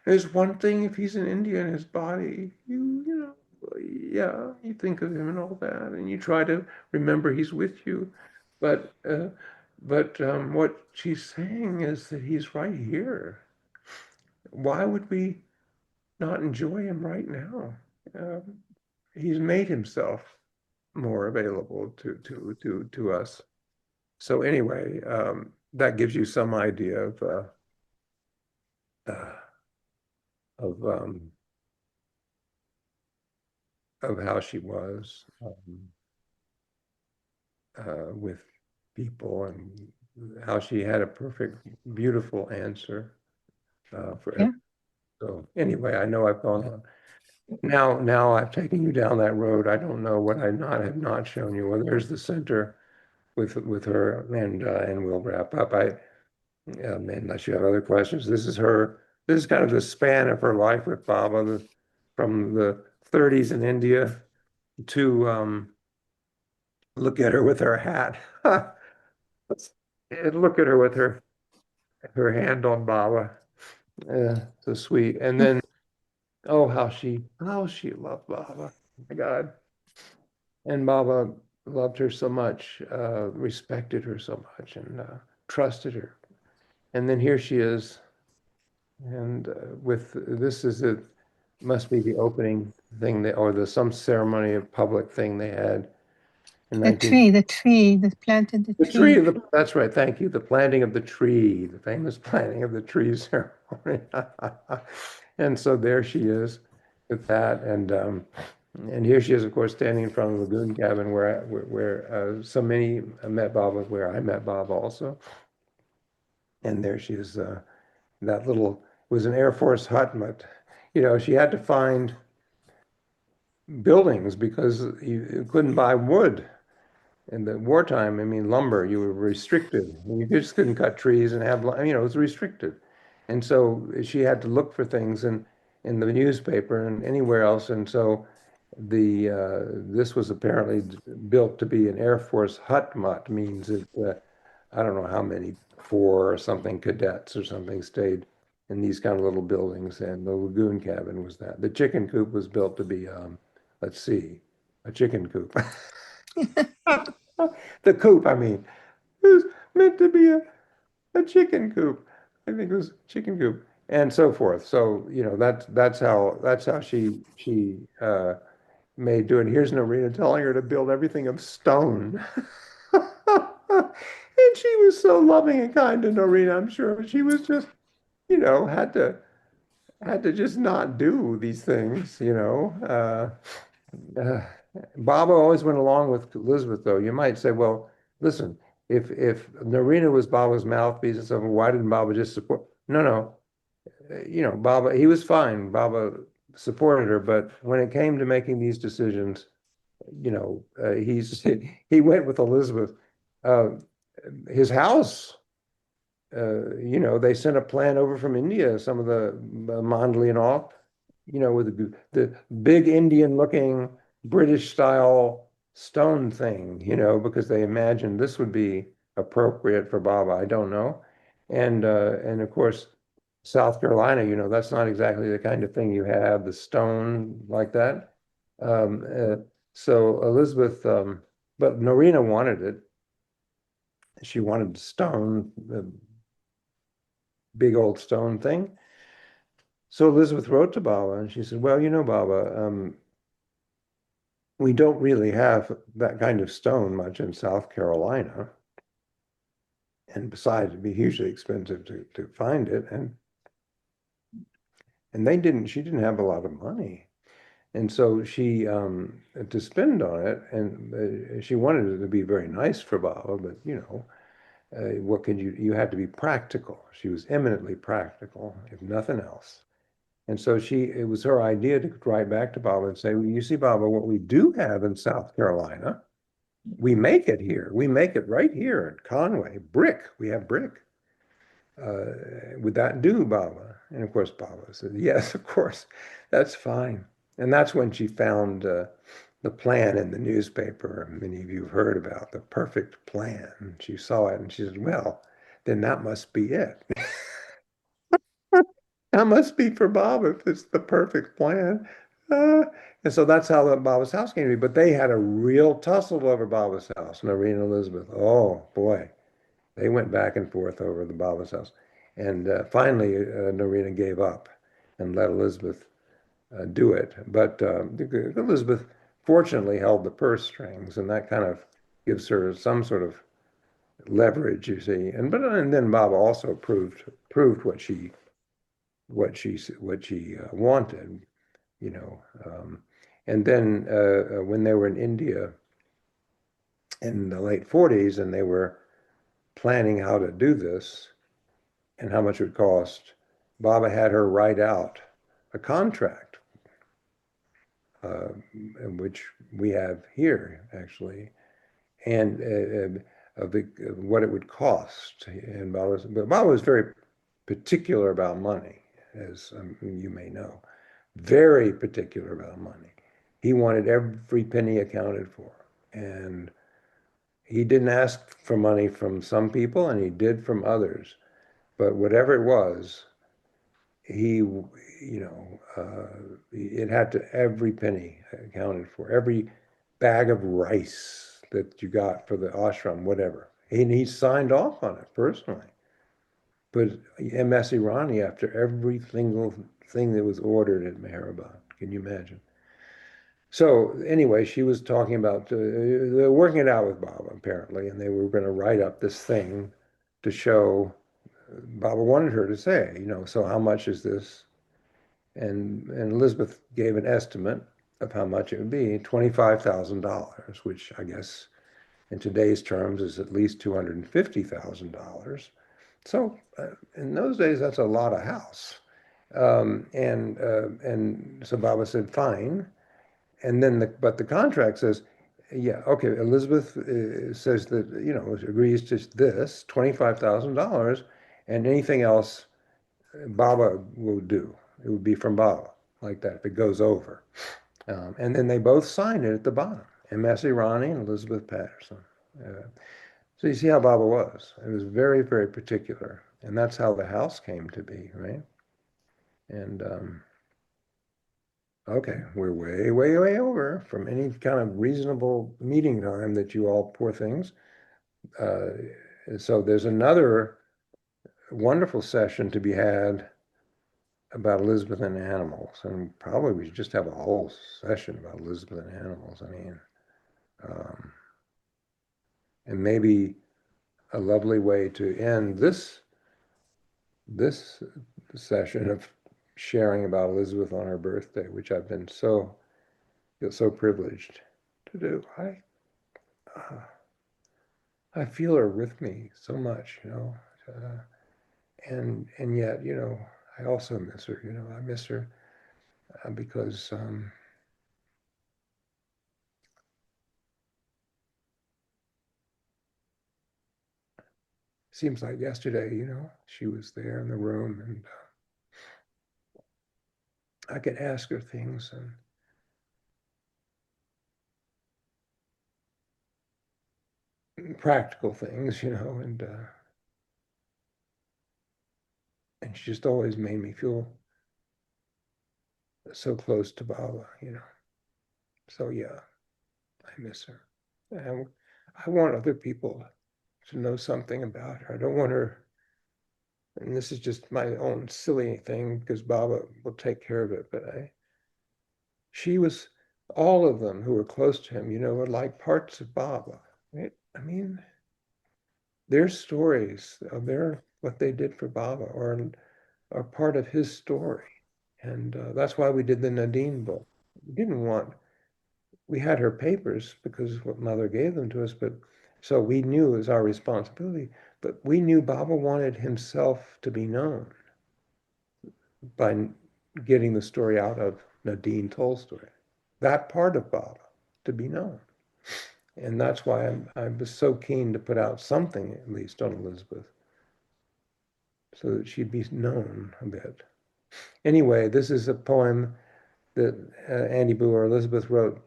There's one thing if he's in India and his body, yeah, you think of him and all that, and you try to remember he's with you. But what she's saying is that he's right here. Why would we not enjoy him right now? He's made himself more available to us. So anyway, that gives you some idea of how she was with people, and how she had a perfect, beautiful answer for everything. So anyway, I know I've gone on. Now I've taken you down that road. I don't know what I have not shown you. Well, there's the center with her, and we'll wrap up. Unless you have other questions, this is her. This is kind of the span of her life with Baba, from the 30s in India to look at her with her hat. Look at her with her her hand on Baba. So sweet. And then, oh, how she loved Baba. Oh my God. And Baba loved her so much, respected her so much, and trusted her. And then here she is, and with this is it must be the opening thing that, or the some ceremony of public thing they had in The 19. tree, they planted the The tree tree. of the, that's right, thank you. The planting of the tree, the famous planting of the tree ceremony. And so there she is with that, and here she is, of course, standing in front of the lagoon cabin where so many met Baba, where I met Bob also. And there she is, that little, was an Air Force hut, but she had to find buildings because you couldn't buy wood. In the wartime, I mean, lumber, you were restricted. You just couldn't cut trees and have, it was restricted. And so she had to look for things in the newspaper and anywhere else. And so this was apparently built to be an Air Force hut mutt, means that I don't know how many, four or something cadets or something stayed in these kind of little buildings. And the lagoon cabin was that. The chicken coop was built to be, let's see, a chicken coop. The coop, I mean, it was meant to be a chicken coop. I think it was chicken coop and so forth. So, that's how she made do it. Here's Norina telling her to build everything of stone. And she was so loving and kind to Norina, I'm sure, but she was just, had to just not do these things. Uh, Baba always went along with Elizabeth, though. You might say, well, listen, if Narina was Baba's mouthpiece and stuff, why didn't Baba just support? No, no. Baba, he was fine. Baba supported her, but when it came to making these decisions, he went with Elizabeth. Uh, his house, they sent a plan over from India, some of the Mandali and all, with the big Indian looking British style stone thing, because they imagined this would be appropriate for Baba. I don't know. And of course, South Carolina, that's not exactly the kind of thing you have, the stone like that. Um, uh, so Elizabeth, but Norina wanted it. She wanted stone, the big old stone thing. So Elizabeth wrote to Baba and she said, well, Baba, we don't really have that kind of stone much in South Carolina. And besides, it'd be hugely expensive to find it. And she didn't have a lot of money. And so she, to spend on it, and she wanted it to be very nice for Baba, but what could you had to be practical. She was eminently practical, if nothing else. And so it was her idea to write back to Baba and say, well, you see, Baba, what we do have in South Carolina, we make it here. We make it right here in Conway. Brick. We have brick. Would that do, Baba? And of course, Baba said, yes, of course. That's fine. And that's when she found the plan in the newspaper. Many of you have heard about the perfect plan. She saw it and she said, well, then that must be it. That must be for Bob if it's the perfect plan. And so that's how the Baba's house came to be. But they had a real tussle over Baba's house, Noreen and Elizabeth. Oh, boy. They went back and forth over the Baba's house. And finally, Norina gave up and let Elizabeth do it. But Elizabeth fortunately held the purse strings, and that kind of gives her some sort of leverage, you see. And then Baba also proved what she wanted, you know. And then when they were in India in the late 40s and they were planning how to do this and how much it would cost, Baba had her write out a contract, which we have here actually, and of what it would cost. And Baba was very particular about money, as you may know, very particular about money. He wanted every penny accounted for. And he didn't ask for money from some people and he did from others. but whatever it was, it had to every penny accounted for, every bag of rice that you got for the ashram, whatever. And he signed off on it personally. But MS Irani after every single thing that was ordered at Meherabad. Can you imagine? So anyway, she was talking about they're working it out with Baba apparently, and they were going to write up this thing to show. Baba wanted her to say, so how much is this? And Elizabeth gave an estimate of how much it would be, $25,000, which I guess in today's terms is at least $250,000. So in those days, that's a lot of house. And so Baba said, fine. And then, but the contract says, yeah, okay, Elizabeth says that, agrees to this, $25,000, and anything else Baba will do. It would be from Baba, like that, if it goes over. And then they both signed it at the bottom, M.S. Irani and Elizabeth Patterson. So you see how Baba was. It was very, very particular. And that's how the house came to be, right? And okay, we're way, way, way over from any kind of reasonable meeting time that you all poor things. So there's another wonderful session to be had about Elizabeth and animals, and probably we should just have a whole session about Elizabeth and animals. I mean, and maybe a lovely way to end this session of sharing about Elizabeth on her birthday, which I've been feel so privileged to do. I feel her with me so much, and yet, I also miss her. I miss her because seems like yesterday, she was there in the room, and I could ask her things and practical things, and she just always made me feel so close to Baba. So yeah, I miss her. And I want other people to know something about her. I don't want her, and this is just my own silly thing because Baba will take care of it, but she was, all of them who were close to him, were like parts of Baba, right? I mean, their stories of what they did for Baba are part of his story. And that's why we did the Nadine book. We had her papers because what mother gave them to us, but so we knew it was our responsibility, but we knew Baba wanted himself to be known by getting the story out of Nadine Tolstoy. That part of Baba to be known. And that's why I was so keen to put out something, at least on Elizabeth, so that she'd be known a bit. Anyway, this is a poem that Andy Boo or Elizabeth wrote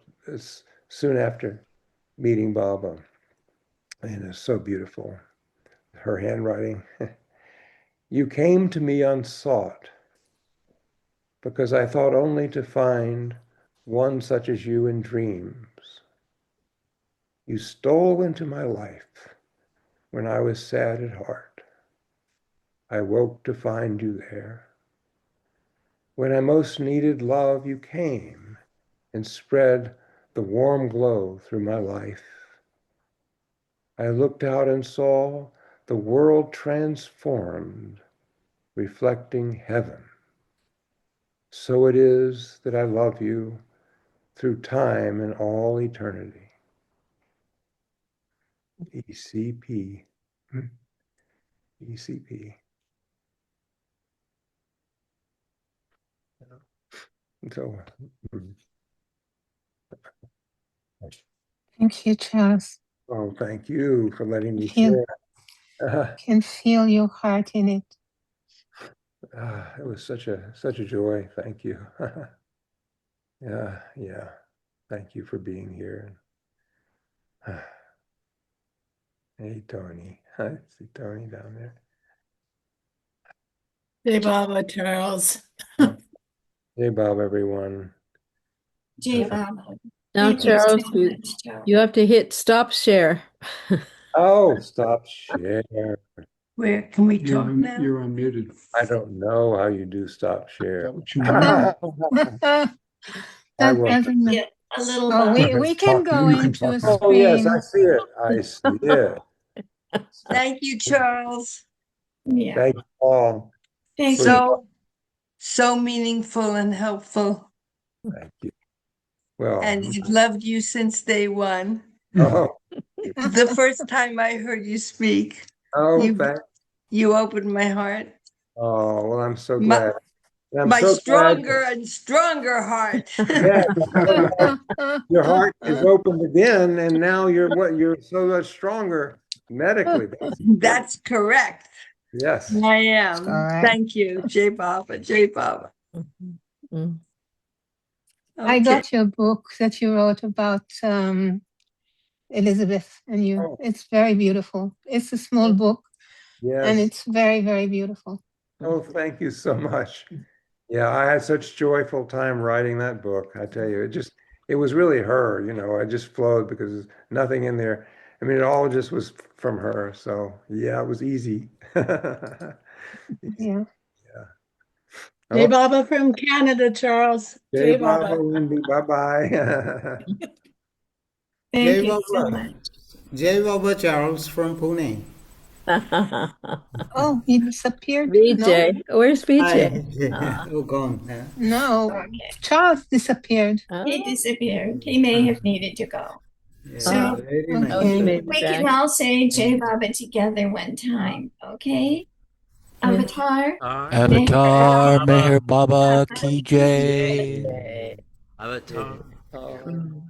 soon after meeting Baba. And it's so beautiful. Her handwriting. You came to me unsought because I thought only to find one such as you in dreams. You stole into my life when I was sad at heart. I woke to find you there. When I most needed love, you came and spread the warm glow through my life. I looked out and saw the world transformed, reflecting heaven. So it is that I love you through time and all eternity. ECP. ECP. So, Thank you, Charles. oh, thank you for letting me Feel, share. can feel your heart in it. It was such a joy. Thank you. Yeah. Thank you for being here. Hey, Tony. I see Tony down there. Jai Baba, Charles. Hey, Bob, everyone. Jay Baba. Now, Thank you so Charles, much, Charles. you have to hit stop share. Oh, stop share. Where can we You're, talk now? you're unmuted. I don't know how you do stop share. Is that what you mean? I That will. doesn't matter. Yeah, a little Oh, bit. we can go You can into a talk now. Oh, yes, I screen. see it. I see it. Thank you, Charles. Yeah. Thank you all. Thank you. So meaningful and helpful. Thank you. Well, And I've loved you since day one. oh, The first time I heard you speak, oh, thank. you opened my heart. Oh, well, I'm so My- glad. And I'm My so glad. stronger and stronger heart. Yeah, I'm so glad your heart is opened again, and now you're so much stronger medically. That's correct. Yes. I am. All right. Thank you, Jai Baba, Jai Baba. Mm. I Okay. got your book that you wrote about Elizabeth, and you. Oh. It's very beautiful. It's a small book, and Yes. it's very, very beautiful. Oh, thank you so much. Yeah, I had such joyful time writing that book. I tell you, it was really her, I just flowed because there's nothing in there. I mean, it all just was from her. So yeah, it was easy. Yeah. Jai Oh, Baba from Canada, Charles. Jai Jai Baba, Baba. Wendy, bye-bye. Thank Jai you so Baba. much. Jai Baba Charles from Pune. Oh, he disappeared. VJ, where's VJ? Hi. Oh, gone. No, Okay. Charles disappeared. He disappeared. He may have needed to go. Yeah, So- very Okay. nice. Oh, he may be We back. can all say Jai Baba together one time, okay? Avatar. Avatar Meher Baba Ki Jai. Avatar. Mm.